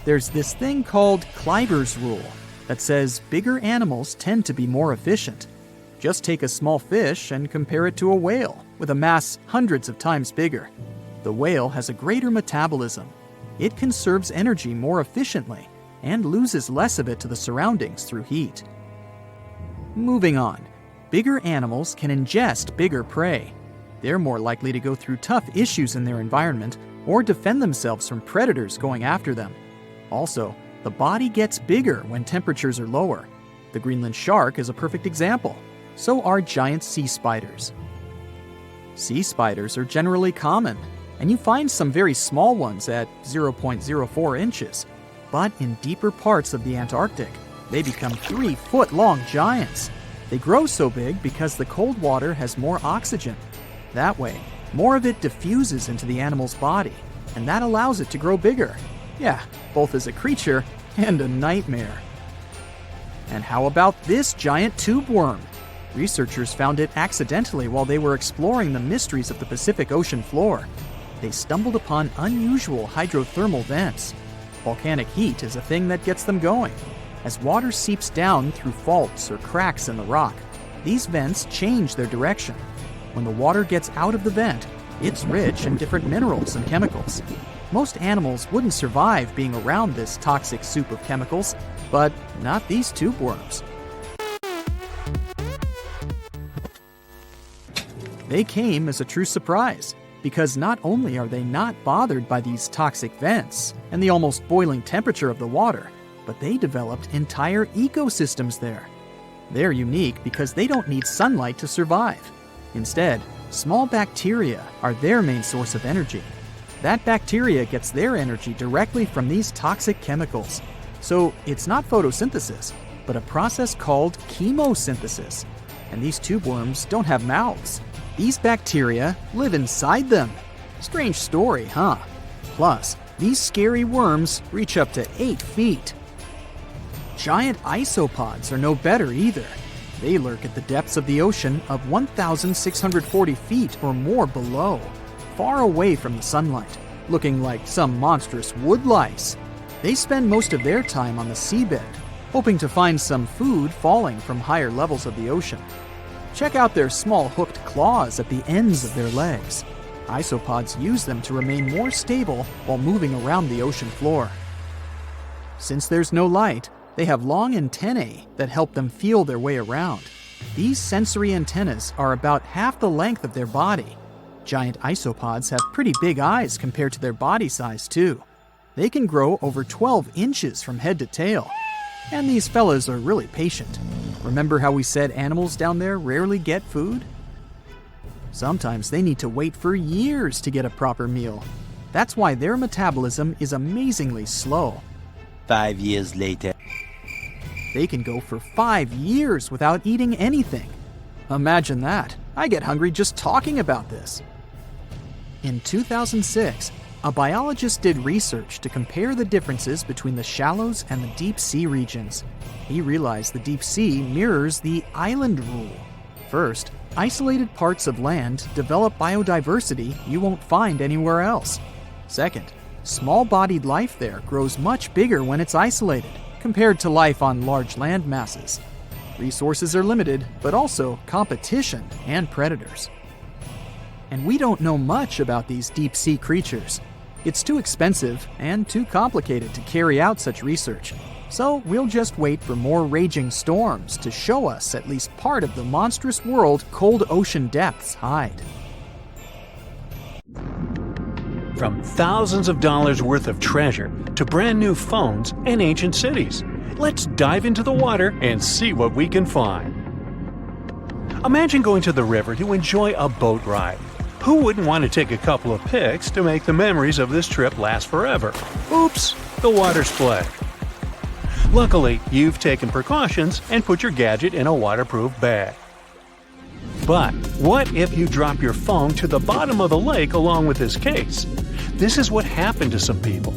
There's this thing called Kleiber's rule that says bigger animals tend to be more efficient. Just take a small fish and compare it to a whale with a mass hundreds of times bigger. The whale has a greater metabolism. It conserves energy more efficiently and loses less of it to the surroundings through heat. Moving on, bigger animals can ingest bigger prey. They're more likely to go through tough issues in their environment or defend themselves from predators going after them. Also, the body gets bigger when temperatures are lower. The Greenland shark is a perfect example. So are giant sea spiders. Sea spiders are generally common, and you find some very small ones at 0.04 inches. But in deeper parts of the Antarctic, they become 3-foot-long giants. They grow so big because the cold water has more oxygen. That way, more of it diffuses into the animal's body, and that allows it to grow bigger. Yeah, both as a creature and a nightmare. And how about this giant tube worm? Researchers found it accidentally while they were exploring the mysteries of the Pacific Ocean floor. They stumbled upon unusual hydrothermal vents. Volcanic heat is a thing that gets them going. As water seeps down through faults or cracks in the rock, these vents change their direction. When the water gets out of the vent, it's rich in different minerals and chemicals. Most animals wouldn't survive being around this toxic soup of chemicals, but not these tube worms. They came as a true surprise, because not only are they not bothered by these toxic vents and the almost boiling temperature of the water, but they developed entire ecosystems there. They're unique because they don't need sunlight to survive. Instead, small bacteria are their main source of energy. That bacteria gets their energy directly from these toxic chemicals. So it's not photosynthesis, but a process called chemosynthesis. And these tube worms don't have mouths. These bacteria live inside them. Strange story, huh? Plus, these scary worms reach up to 8 feet. Giant isopods are no better either. They lurk at the depths of the ocean of 1,640 feet or more below, far away from the sunlight, looking like some monstrous wood lice. They spend most of their time on the seabed, hoping to find some food falling from higher levels of the ocean. Check out their small hooked claws at the ends of their legs. Isopods use them to remain more stable while moving around the ocean floor. Since there's no light, they have long antennae that help them feel their way around. These sensory antennas are about half the length of their body. Giant isopods have pretty big eyes compared to their body size, too. They can grow over 12 inches from head to tail. And these fellas are really patient. Remember how we said animals down there rarely get food? Sometimes they need to wait for years to get a proper meal. That's why their metabolism is amazingly slow. 5 years later. They can go for 5 years without eating anything. Imagine that. I get hungry just talking about this. In 2006, a biologist did research to compare the differences between the shallows and the deep sea regions. He realized the deep sea mirrors the island rule. First, isolated parts of land develop biodiversity you won't find anywhere else. Second, small-bodied life there grows much bigger when it's isolated, compared to life on large land masses. Resources are limited, but also competition and predators. And we don't know much about these deep-sea creatures. It's too expensive and too complicated to carry out such research, so we'll just wait for more raging storms to show us at least part of the monstrous world cold ocean depths hide. From thousands of dollars worth of treasure to brand new phones and ancient cities, let's dive into the water and see what we can find. Imagine going to the river to enjoy a boat ride. Who wouldn't want to take a couple of pics to make the memories of this trip last forever? Oops, the water split. Luckily, you've taken precautions and put your gadget in a waterproof bag. But what if you drop your phone to the bottom of the lake along with this case? This is what happened to some people.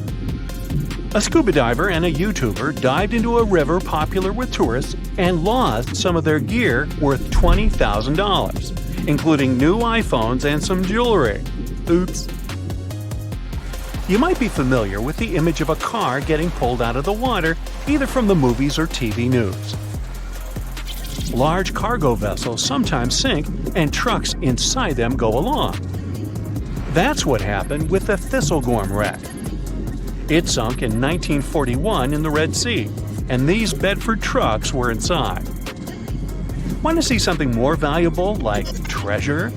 A scuba diver and a YouTuber dived into a river popular with tourists and lost some of their gear worth $20,000, including new iPhones and some jewelry. Oops. You might be familiar with the image of a car getting pulled out of the water, either from the movies or TV news. Large cargo vessels sometimes sink, and trucks inside them go along. That's what happened with the Thistlegorm wreck. It sunk in 1941 in the Red Sea, and these Bedford trucks were inside. Want to see something more valuable, like treasure?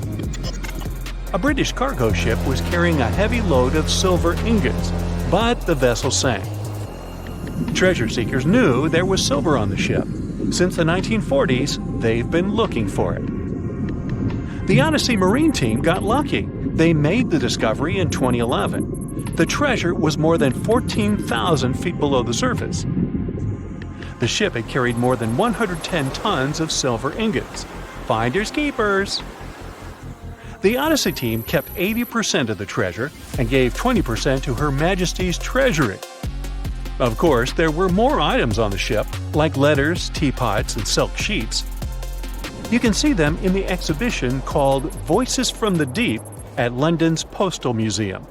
A British cargo ship was carrying a heavy load of silver ingots, but the vessel sank. Treasure seekers knew there was silver on the ship. Since the 1940s, they've been looking for it. The Odyssey Marine team got lucky. They made the discovery in 2011. The treasure was more than 14,000 feet below the surface. The ship had carried more than 110 tons of silver ingots. Finders keepers. The Odyssey team kept 80% of the treasure and gave 20% to Her Majesty's Treasury. Of course, there were more items on the ship, like letters, teapots, and silk sheets. You can see them in the exhibition called Voices from the Deep at London's Postal Museum.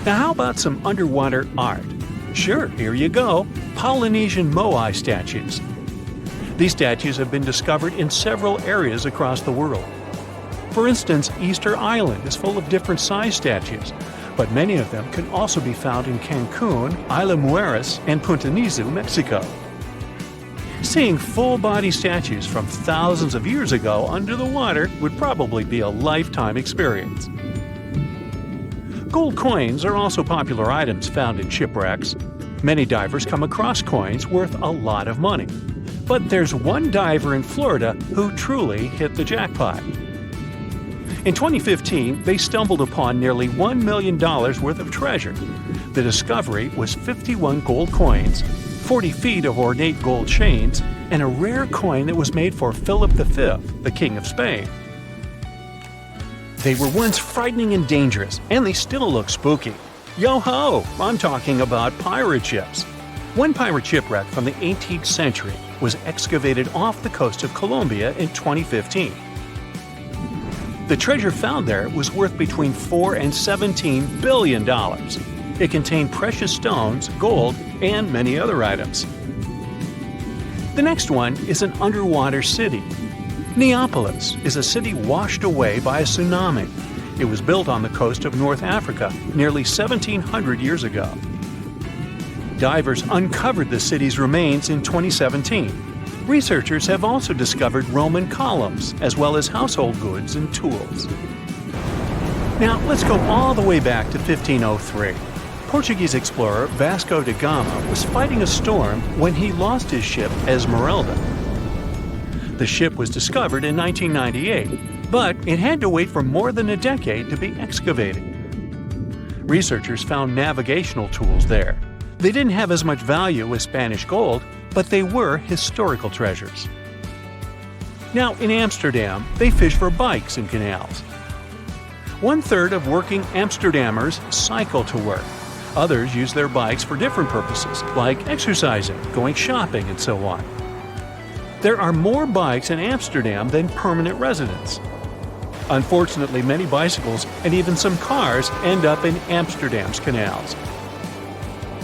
Now how about some underwater art? Sure, here you go, Polynesian moai statues. These statues have been discovered in several areas across the world. For instance, Easter Island is full of different size statues, but many of them can also be found in Cancun, Isla Mujeres, and Punta Nizu, Mexico. Seeing full-body statues from thousands of years ago under the water would probably be a lifetime experience. Gold coins are also popular items found in shipwrecks. Many divers come across coins worth a lot of money. But there's one diver in Florida who truly hit the jackpot. In 2015, they stumbled upon nearly $1 million worth of treasure. The discovery was 51 gold coins, 40 feet of ornate gold chains, and a rare coin that was made for Philip V, the King of Spain. They were once frightening and dangerous, and they still look spooky. Yo-ho! I'm talking about pirate ships. One pirate shipwreck from the 18th century was excavated off the coast of Colombia in 2015. The treasure found there was worth between $4 and $17 billion. It contained precious stones, gold, and many other items. The next one is an underwater city. Neapolis is a city washed away by a tsunami. It was built on the coast of North Africa nearly 1,700 years ago. Divers uncovered the city's remains in 2017. Researchers have also discovered Roman columns, as well as household goods and tools. Now, let's go all the way back to 1503. Portuguese explorer Vasco da Gama was fighting a storm when he lost his ship Esmeralda. The ship was discovered in 1998, but it had to wait for more than a decade to be excavated. Researchers found navigational tools there. They didn't have as much value as Spanish gold, but they were historical treasures. Now, in Amsterdam, they fish for bikes in canals. 1/3 of working Amsterdammers cycle to work. Others use their bikes for different purposes, like exercising, going shopping, and so on. There are more bikes in Amsterdam than permanent residents. Unfortunately, many bicycles and even some cars end up in Amsterdam's canals.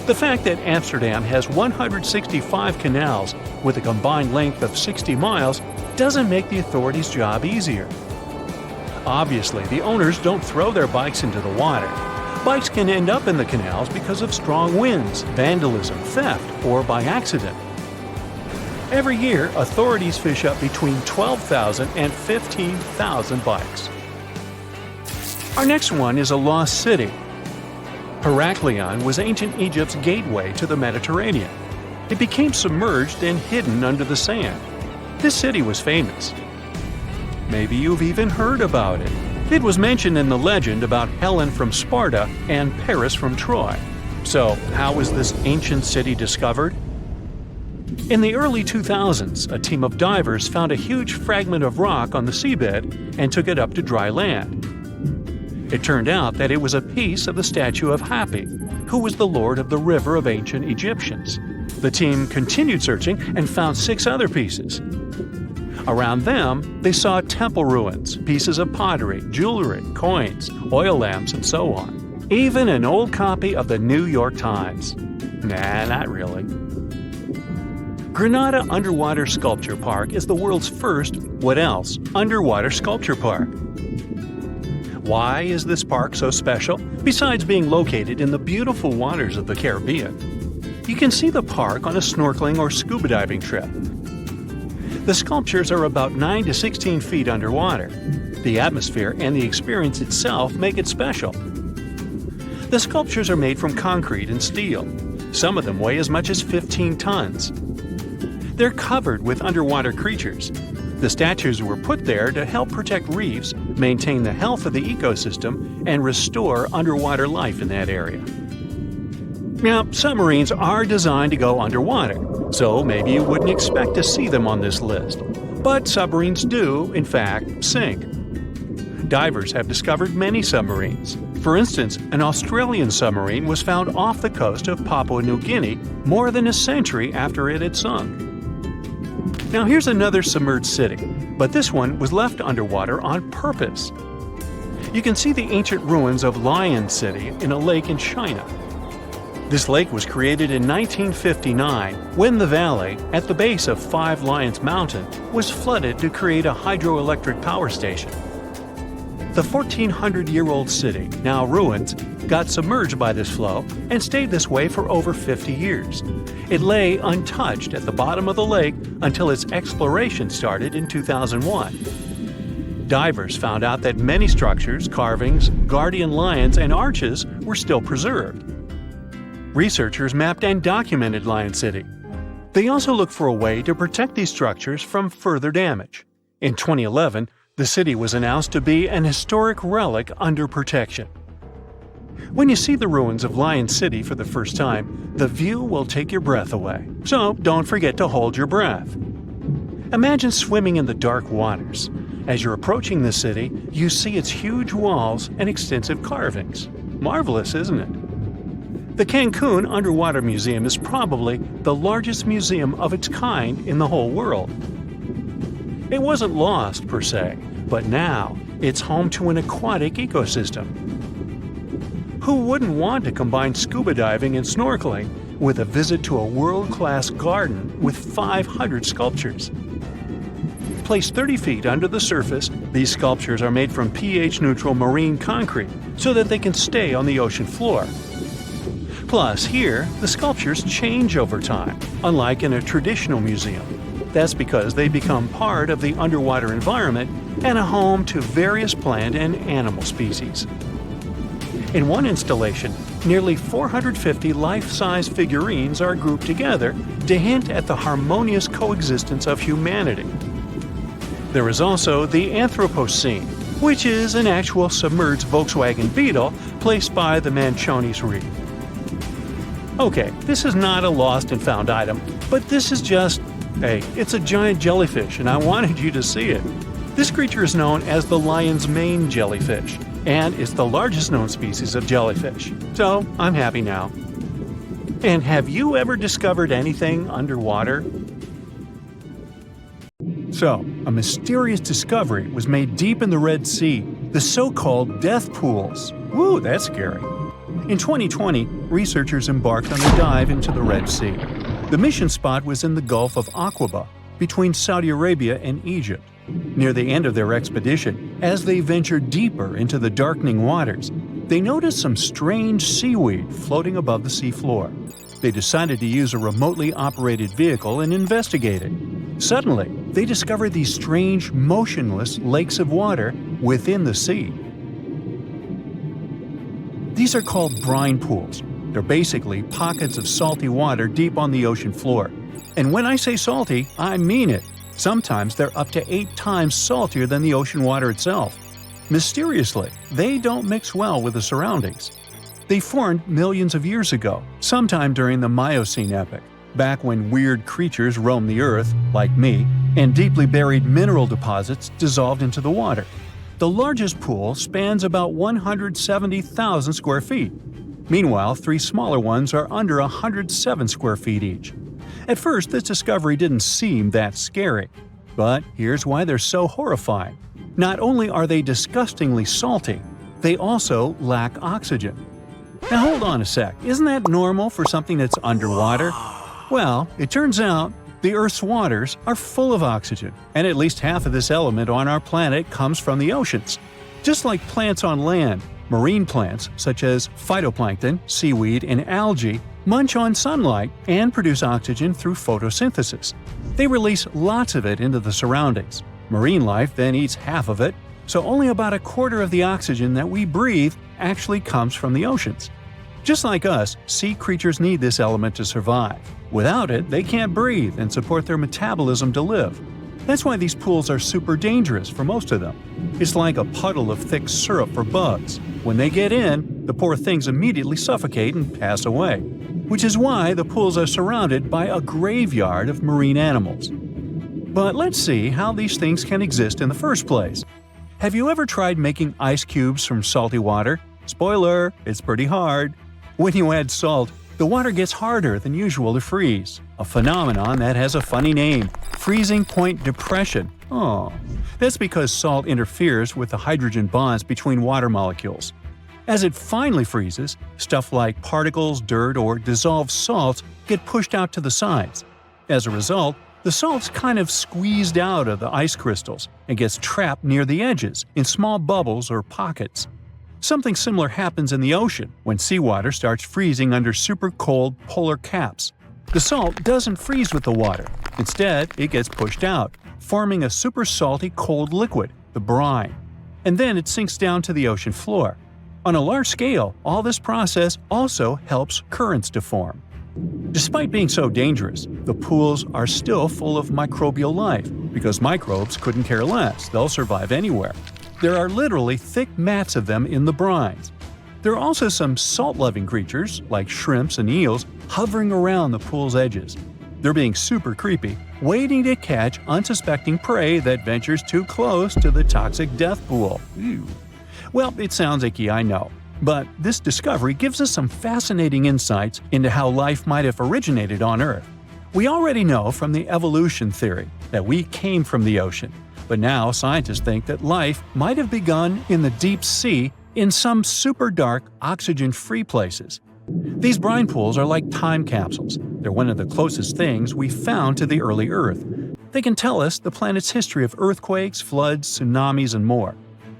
The fact that Amsterdam has 165 canals with a combined length of 60 miles doesn't make the authorities' job easier. Obviously, the owners don't throw their bikes into the water. Bikes can end up in the canals because of strong winds, vandalism, theft, or by accident. Every year, authorities fish up between 12,000 and 15,000 bikes. Our next one is a lost city. Heraklion was ancient Egypt's gateway to the Mediterranean. It became submerged and hidden under the sand. This city was famous. Maybe you've even heard about it. It was mentioned in the legend about Helen from Sparta and Paris from Troy. So, how was this ancient city discovered? In the early 2000s, a team of divers found a huge fragment of rock on the seabed and took it up to dry land. It turned out that it was a piece of the statue of Hapi, who was the lord of the river of ancient Egyptians. The team continued searching and found 6 other pieces. Around them, they saw temple ruins, pieces of pottery, jewelry, coins, oil lamps, and so on. Even an old copy of the New York Times. Nah, not really. Granada Underwater Sculpture Park is the world's first, what else, underwater sculpture park. Why is this park so special, besides being located in the beautiful waters of the Caribbean? You can see the park on a snorkeling or scuba diving trip. The sculptures are about 9 to 16 feet underwater. The atmosphere and the experience itself make it special. The sculptures are made from concrete and steel. Some of them weigh as much as 15 tons. They're covered with underwater creatures. The statues were put there to help protect reefs, maintain the health of the ecosystem, and restore underwater life in that area. Now, submarines are designed to go underwater, so maybe you wouldn't expect to see them on this list. But submarines do, in fact, sink. Divers have discovered many submarines. For instance, an Australian submarine was found off the coast of Papua New Guinea more than a century after it had sunk. Now here's another submerged city, but this one was left underwater on purpose. You can see the ancient ruins of Lion City in a lake in China. This lake was created in 1959 when the valley, at the base of Five Lions Mountain, was flooded to create a hydroelectric power station. The 1,400-year-old city, now ruins, got submerged by this flow and stayed this way for over 50 years. It lay untouched at the bottom of the lake until its exploration started in 2001. Divers found out that many structures, carvings, guardian lions, and arches were still preserved. Researchers mapped and documented Lion City. They also looked for a way to protect these structures from further damage. In 2011, the city was announced to be an historic relic under protection. When you see the ruins of Lion City for the first time, the view will take your breath away. So don't forget to hold your breath. Imagine swimming in the dark waters. As you're approaching the city, you see its huge walls and extensive carvings. Marvelous, isn't it? The Cancun Underwater Museum is probably the largest museum of its kind in the whole world. It wasn't lost, per se, but now it's home to an aquatic ecosystem. Who wouldn't want to combine scuba diving and snorkeling with a visit to a world-class garden with 500 sculptures? Placed 30 feet under the surface, these sculptures are made from pH-neutral marine concrete so that they can stay on the ocean floor. Plus, here, the sculptures change over time, unlike in a traditional museum. That's because they become part of the underwater environment and a home to various plant and animal species. In one installation, nearly 450 life-size figurines are grouped together to hint at the harmonious coexistence of humanity. There is also the Anthropocene, which is an actual submerged Volkswagen Beetle placed by the Manchonis Reef. Okay, this is not a lost and found item, but this is just, hey, it's a giant jellyfish and I wanted you to see it. This creature is known as the lion's mane jellyfish, and it's the largest known species of jellyfish. So, I'm happy now. And have you ever discovered anything underwater? So, a mysterious discovery was made deep in the Red Sea, the so-called death pools. Woo, that's scary. In 2020, researchers embarked on a dive into the Red Sea. The mission spot was in the Gulf of Aqaba, between Saudi Arabia and Egypt. Near the end of their expedition, as they ventured deeper into the darkening waters, they noticed some strange seaweed floating above the seafloor. They decided to use a remotely operated vehicle and investigate it. Suddenly, they discovered these strange, motionless lakes of water within the sea. These are called brine pools. They're basically pockets of salty water deep on the ocean floor. And when I say salty, I mean it. Sometimes they're up to 8 times saltier than the ocean water itself. Mysteriously, they don't mix well with the surroundings. They formed millions of years ago, sometime during the Miocene epoch, back when weird creatures roamed the earth, like me, and deeply buried mineral deposits dissolved into the water. The largest pool spans about 170,000 square feet. Meanwhile, 3 smaller ones are under 107 square feet each. At first, this discovery didn't seem that scary. But here's why they're so horrifying. Not only are they disgustingly salty, they also lack oxygen. Now hold on a sec, isn't that normal for something that's underwater? Well, it turns out the Earth's waters are full of oxygen, and at least half of this element on our planet comes from the oceans. Just like plants on land, marine plants, such as phytoplankton, seaweed, and algae, munch on sunlight and produce oxygen through photosynthesis. They release lots of it into the surroundings. Marine life then eats half of it, so only about a quarter of the oxygen that we breathe actually comes from the oceans. Just like us, sea creatures need this element to survive. Without it, they can't breathe and support their metabolism to live. That's why these pools are super dangerous for most of them. It's like a puddle of thick syrup for bugs. When they get in, the poor things immediately suffocate and pass away. Which is why the pools are surrounded by a graveyard of marine animals. But let's see how these things can exist in the first place. Have you ever tried making ice cubes from salty water? Spoiler, it's pretty hard. When you add salt, the water gets harder than usual to freeze, a phenomenon that has a funny name, freezing point depression. Oh, that's because salt interferes with the hydrogen bonds between water molecules. As it finally freezes, stuff like particles, dirt, or dissolved salts get pushed out to the sides. As a result, the salt's kind of squeezed out of the ice crystals and gets trapped near the edges in small bubbles or pockets. Something similar happens in the ocean when seawater starts freezing under super cold polar caps. The salt doesn't freeze with the water. Instead, it gets pushed out, forming a super salty cold liquid, the brine. And then it sinks down to the ocean floor. On a large scale, all this process also helps currents to form. Despite being so dangerous, the pools are still full of microbial life because microbes couldn't care less, they'll survive anywhere. There are literally thick mats of them in the brines. There are also some salt-loving creatures, like shrimps and eels, hovering around the pool's edges. They're being super creepy, waiting to catch unsuspecting prey that ventures too close to the toxic death pool. Ew. Well, it sounds icky, I know. But this discovery gives us some fascinating insights into how life might have originated on Earth. We already know from the evolution theory that we came from the ocean. But now scientists think that life might have begun in the deep sea in some super dark, oxygen-free places. These brine pools are like time capsules. They're one of the closest things we found to the early Earth. They can tell us the planet's history of earthquakes, floods, tsunamis, and more.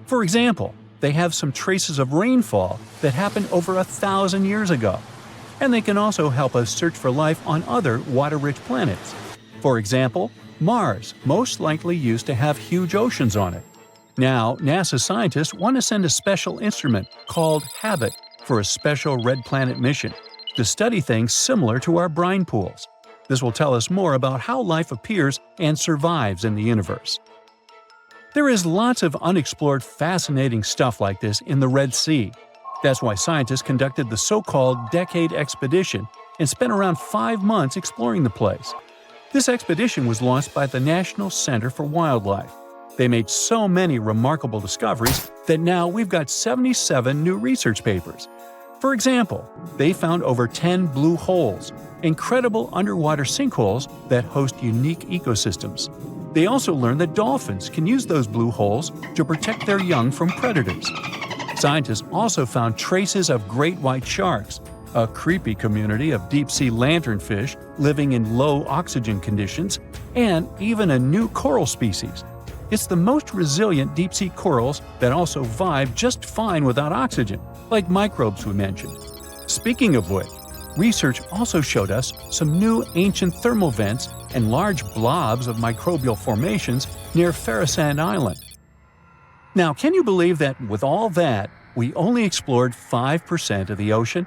For example, they have some traces of rainfall that happened over 1,000 years ago. And they can also help us search for life on other water-rich planets. For example, Mars most likely used to have huge oceans on it. Now, NASA scientists want to send a special instrument called HABIT for a special red planet mission to study things similar to our brine pools. This will tell us more about how life appears and survives in the universe. There is lots of unexplored fascinating stuff like this in the Red Sea. That's why scientists conducted the so-called Decade Expedition and spent around 5 months exploring the place. This expedition was launched by the National Center for Wildlife. They made so many remarkable discoveries that now we've got 77 new research papers. For example, they found over 10 blue holes, incredible underwater sinkholes that host unique ecosystems. They also learned that dolphins can use those blue holes to protect their young from predators. Scientists also found traces of great white sharks, a creepy community of deep-sea lanternfish living in low oxygen conditions, and even a new coral species. It's the most resilient deep-sea corals that also vibe just fine without oxygen, like microbes we mentioned. Speaking of which, research also showed us some new ancient thermal vents and large blobs of microbial formations near Farasand Island. Now, can you believe that with all that, we only explored 5% of the ocean?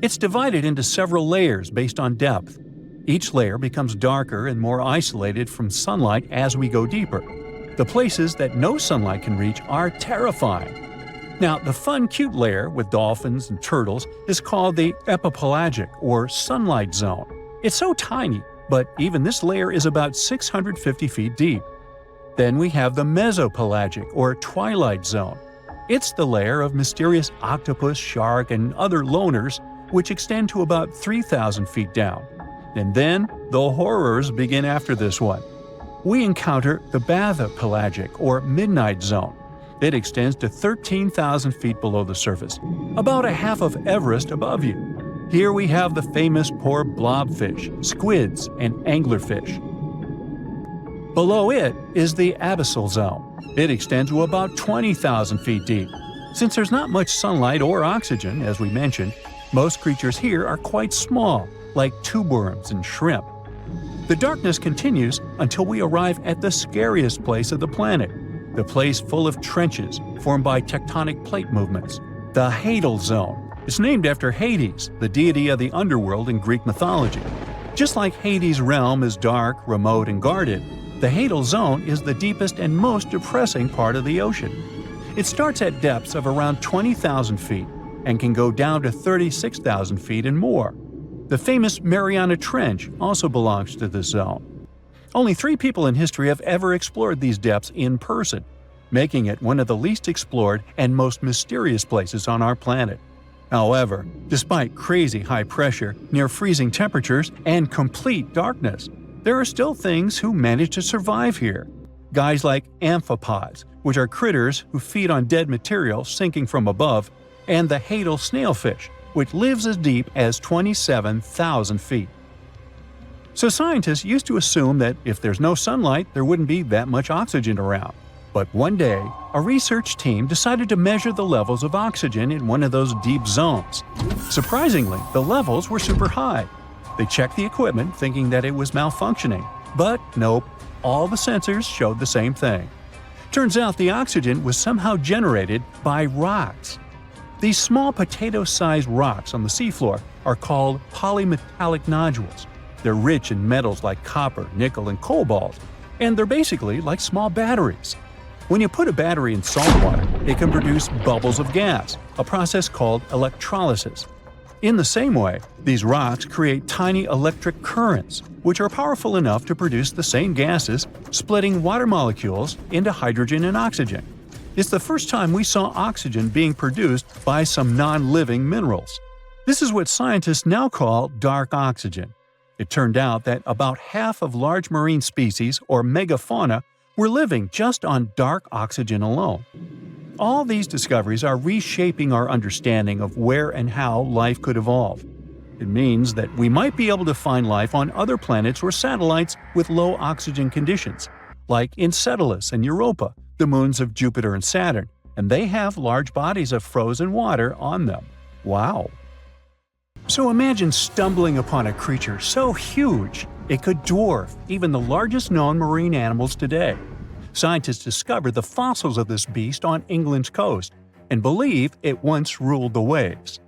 It's divided into several layers based on depth. Each layer becomes darker and more isolated from sunlight as we go deeper. The places that no sunlight can reach are terrifying. Now, the fun, cute layer with dolphins and turtles is called the epipelagic or sunlight zone. It's so tiny, but even this layer is about 650 feet deep. Then we have the mesopelagic or twilight zone. It's the layer of mysterious octopus, shark, and other loners, which extend to about 3,000 feet down. And then the horrors begin after this one. We encounter the bathypelagic or midnight zone. It extends to 13,000 feet below the surface, about a half of Everest above you. Here we have the famous poor blobfish, squids, and anglerfish. Below it is the abyssal zone. It extends to about 20,000 feet deep. Since there's not much sunlight or oxygen, as we mentioned, most creatures here are quite small, like tube worms and shrimp. The darkness continues until we arrive at the scariest place of the planet, the place full of trenches formed by tectonic plate movements, the Hadal Zone. It's named after Hades, the deity of the underworld in Greek mythology. Just like Hades' realm is dark, remote, and guarded, the Hadal Zone is the deepest and most depressing part of the ocean. It starts at depths of around 20,000 feet and can go down to 36,000 feet and more. The famous Mariana Trench also belongs to this zone. Only 3 people in history have ever explored these depths in person. making it one of the least explored and most mysterious places on our planet. However, despite crazy high pressure, near freezing temperatures, and complete darkness, there are still things who manage to survive here. Guys like amphipods, which are critters who feed on dead material sinking from above, and the hadal snailfish, which lives as deep as 27,000 feet. So scientists used to assume that if there's no sunlight, there wouldn't be that much oxygen around. But one day, a research team decided to measure the levels of oxygen in one of those deep zones. Surprisingly, the levels were super high. They checked the equipment thinking that it was malfunctioning, but nope, all the sensors showed the same thing. Turns out the oxygen was somehow generated by rocks. These small potato-sized rocks on the seafloor are called polymetallic nodules. They're rich in metals like copper, nickel, and cobalt, and they're basically like small batteries. When you put a battery in salt water, it can produce bubbles of gas, a process called electrolysis. In the same way, these rocks create tiny electric currents, which are powerful enough to produce the same gases, splitting water molecules into hydrogen and oxygen. It's the first time we saw oxygen being produced by some non-living minerals. This is what scientists now call dark oxygen. It turned out that about half of large marine species, or megafauna, were living just on dark oxygen alone. All these discoveries are reshaping our understanding of where and how life could evolve. It means that we might be able to find life on other planets or satellites with low oxygen conditions, like Enceladus and Europa, the moons of Jupiter and Saturn, and they have large bodies of frozen water on them. Wow! So imagine stumbling upon a creature so huge it could dwarf even the largest known marine animals today. Scientists discovered the fossils of this beast on England's coast and believe it once ruled the waves.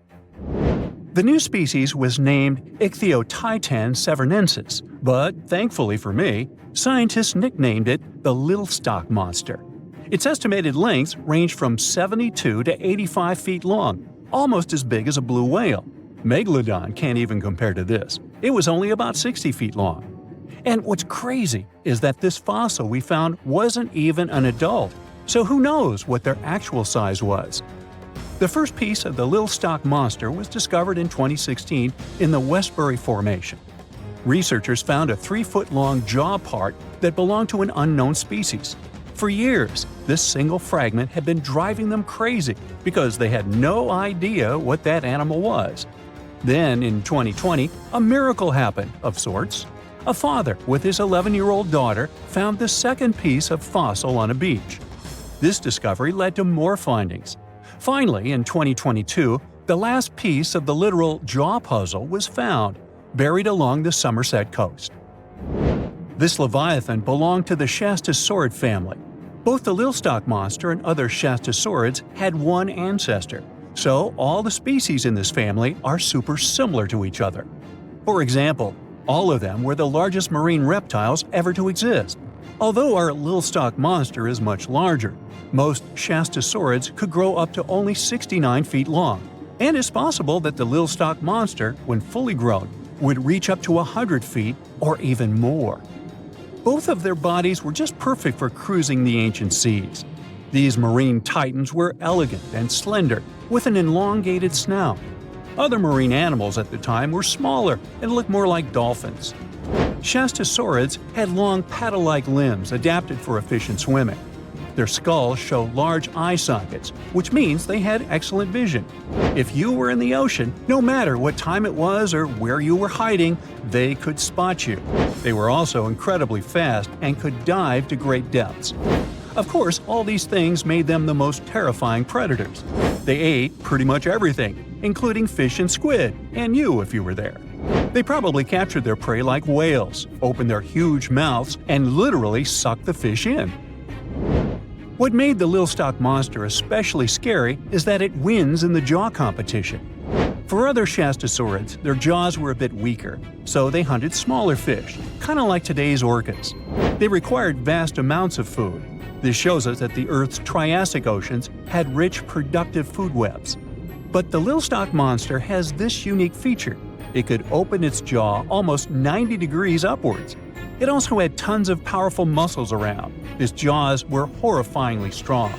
The new species was named Ichthyotitan severnensis, but thankfully for me, scientists nicknamed it the little stock monster. Its estimated lengths range from 72 to 85 feet long, almost as big as a blue whale. Megalodon can't even compare to this. It was only about 60 feet long. And what's crazy is that this fossil we found wasn't even an adult, so who knows what their actual size was. The first piece of the little stock monster was discovered in 2016 in the Westbury Formation. Researchers found a 3-foot-long jaw part that belonged to an unknown species. For years, this single fragment had been driving them crazy because they had no idea what that animal was. Then, in 2020, a miracle happened, of sorts. A father with his 11-year-old daughter found the second piece of fossil on a beach. This discovery led to more findings. Finally, in 2022, the last piece of the literal jaw puzzle was found, buried along the Somerset coast. This leviathan belonged to the shastasaurid family. Both the little stock monster and other shastasaurids had one ancestor, so all the species in this family are super similar to each other. For example, all of them were the largest marine reptiles ever to exist. Although our little stock monster is much larger, most shastasaurids could grow up to only 69 feet long, and it's possible that the little stock monster, when fully grown, would reach up to 100 feet or even more. Both of their bodies were just perfect for cruising the ancient seas. These marine titans were elegant and slender, with an elongated snout. Other marine animals at the time were smaller and looked more like dolphins. Shastasaurids had long paddle-like limbs adapted for efficient swimming. Their skulls show large eye sockets, which means they had excellent vision. If you were in the ocean, no matter what time it was or where you were hiding, they could spot you. They were also incredibly fast and could dive to great depths. Of course, all these things made them the most terrifying predators. They ate pretty much everything, including fish and squid, and you if you were there. They probably captured their prey like whales, opened their huge mouths, and literally sucked the fish in. What made the little stock monster especially scary is that it wins in the jaw competition. For other shastasaurids, their jaws were a bit weaker, so they hunted smaller fish, kind of like today's orcas. They required vast amounts of food. This shows us that the Earth's Triassic oceans had rich, productive food webs. But the little stock monster has this unique feature. It could open its jaw almost 90 degrees upwards. It also had tons of powerful muscles around. Its jaws were horrifyingly strong.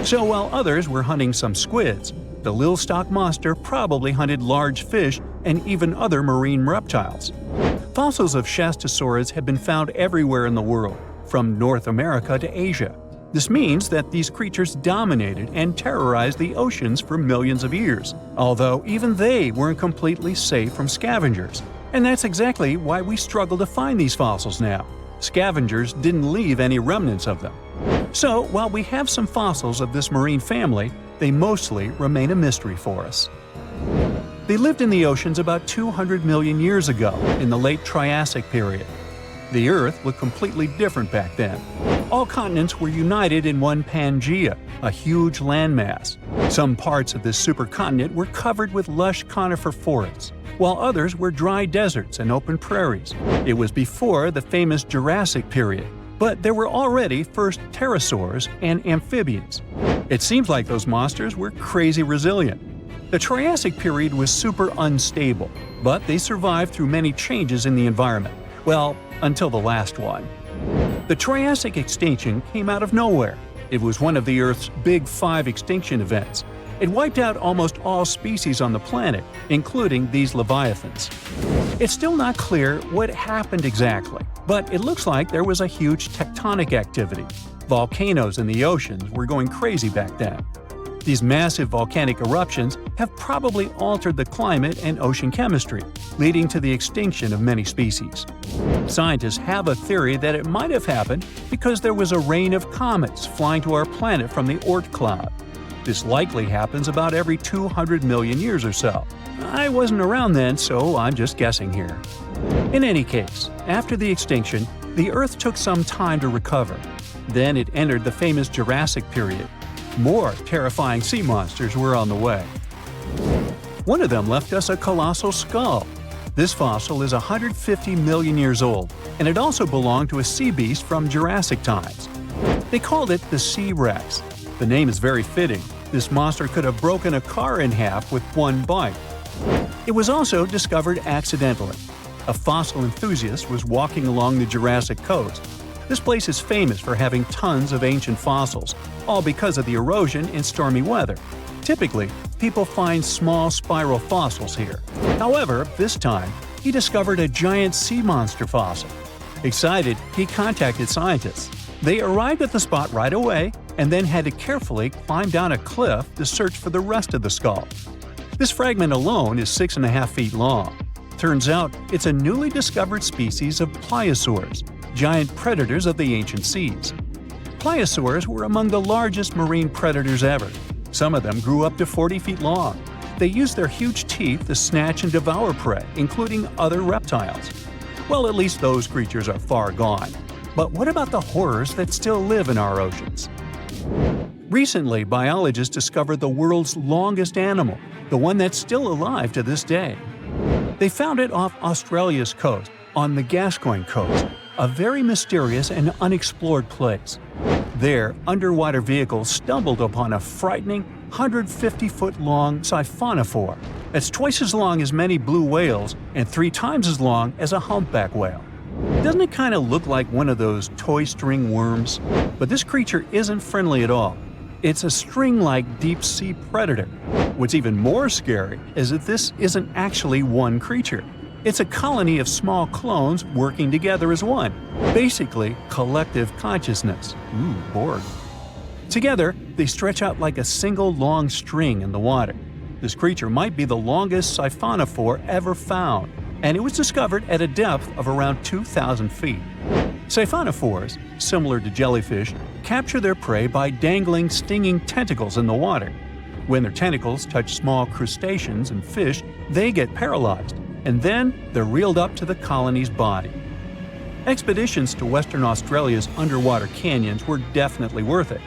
So while others were hunting some squids, the little stock monster probably hunted large fish and even other marine reptiles. Fossils of Shastosaurus have been found everywhere in the world, from North America to Asia. This means that these creatures dominated and terrorized the oceans for millions of years, although even they weren't completely safe from scavengers. And that's exactly why we struggle to find these fossils now. Scavengers didn't leave any remnants of them. So, while we have some fossils of this marine family, they mostly remain a mystery for us. They lived in the oceans about 200 million years ago, in the late Triassic period. The Earth looked completely different back then. All continents were united in one Pangaea, a huge landmass. Some parts of this supercontinent were covered with lush conifer forests, while others were dry deserts and open prairies. It was before the famous Jurassic period, but there were already first pterosaurs and amphibians. It seems like those monsters were crazy resilient. The Triassic period was super unstable, but they survived through many changes in the environment. Well, until the last one. The Triassic extinction came out of nowhere. It was one of the Earth's Big Five extinction events. It wiped out almost all species on the planet, including these leviathans. It's still not clear what happened exactly, but it looks like there was a huge tectonic activity. Volcanoes in the oceans were going crazy back then. These massive volcanic eruptions have probably altered the climate and ocean chemistry, leading to the extinction of many species. Scientists have a theory that it might have happened because there was a rain of comets flying to our planet from the Oort cloud. This likely happens about every 200 million years or so. I wasn't around then, so I'm just guessing here. In any case, after the extinction, the Earth took some time to recover. Then it entered the famous Jurassic period. More terrifying sea monsters were on the way. One of them left us a colossal skull. This fossil is 150 million years old, and it also belonged to a sea beast from Jurassic times. They called it the Sea Rex. The name is very fitting. This monster could have broken a car in half with one bite. It was also discovered accidentally. A fossil enthusiast was walking along the Jurassic coast. This place is famous for having tons of ancient fossils, all because of the erosion in stormy weather. Typically, people find small spiral fossils here. However, this time, he discovered a giant sea monster fossil. Excited, he contacted scientists. They arrived at the spot right away and then had to carefully climb down a cliff to search for the rest of the skull. This fragment alone is 6.5 feet long. Turns out it's a newly discovered species of pliosaurs, giant predators of the ancient seas. Pliosaurs were among the largest marine predators ever. Some of them grew up to 40 feet long. They used their huge teeth to snatch and devour prey, including other reptiles. Well, at least those creatures are far gone. But what about the horrors that still live in our oceans? Recently, biologists discovered the world's longest animal, the one that's still alive to this day. They found it off Australia's coast, on the Gascoyne coast, a very mysterious and unexplored place. There, underwater vehicles stumbled upon a frightening 150-foot-long siphonophore. That's twice as long as many blue whales and 3 times as long as a humpback whale. Doesn't it kind of look like one of those toy string worms? But this creature isn't friendly at all. It's a string-like deep-sea predator. What's even more scary is that this isn't actually one creature. It's a colony of small clones working together as one. Basically, collective consciousness. Ooh, Borg. Together, they stretch out like a single long string in the water. This creature might be the longest siphonophore ever found, and it was discovered at a depth of around 2,000 feet. Siphonophores, similar to jellyfish, capture their prey by dangling stinging tentacles in the water. When their tentacles touch small crustaceans and fish, they get paralyzed, and then they're reeled up to the colony's body. Expeditions to Western Australia's underwater canyons were definitely worth it.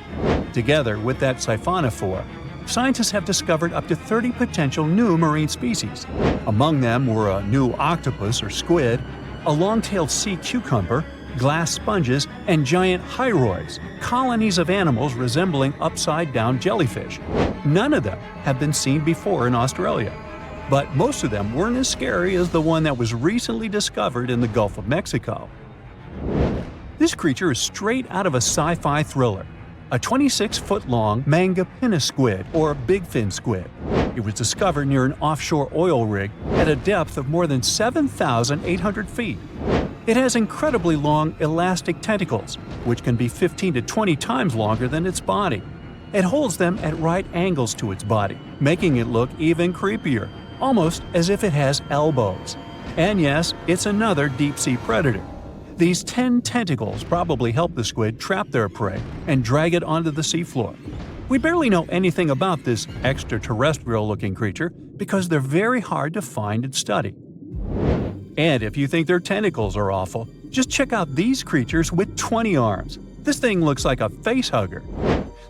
Together with that siphonophore, scientists have discovered up to 30 potential new marine species. Among them were a new octopus or squid, a long-tailed sea cucumber, glass sponges, and giant hyroids, colonies of animals resembling upside-down jellyfish. None of them have been seen before in Australia. But most of them weren't as scary as the one that was recently discovered in the Gulf of Mexico. This creature is straight out of a sci-fi thriller. A 26-foot-long manga pinna squid, or bigfin squid. It was discovered near an offshore oil rig at a depth of more than 7,800 feet. It has incredibly long elastic tentacles, which can be 15 to 20 times longer than its body. It holds them at right angles to its body, making it look even creepier, almost as if it has elbows. And yes, it's another deep-sea predator. These 10 tentacles probably help the squid trap their prey and drag it onto the seafloor. We barely know anything about this extraterrestrial-looking creature because they're very hard to find and study. And if you think their tentacles are awful, just check out these creatures with 20 arms. This thing looks like a facehugger.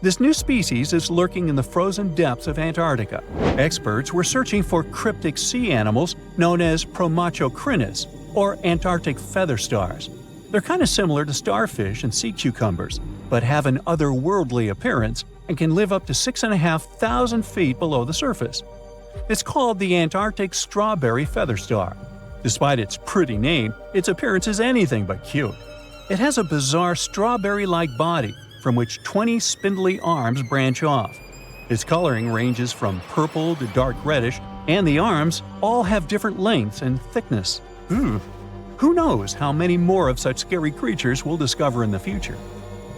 This new species is lurking in the frozen depths of Antarctica. Experts were searching for cryptic sea animals known as Promachocrinus, or Antarctic feather stars. They're kind of similar to starfish and sea cucumbers, but have an otherworldly appearance and can live up to 6,500 feet below the surface. It's called the Antarctic strawberry feather star. Despite its pretty name, its appearance is anything but cute. It has a bizarre strawberry-like body from which 20 spindly arms branch off. Its coloring ranges from purple to dark reddish, and the arms all have different lengths and thickness. Who knows how many more of such scary creatures we'll discover in the future?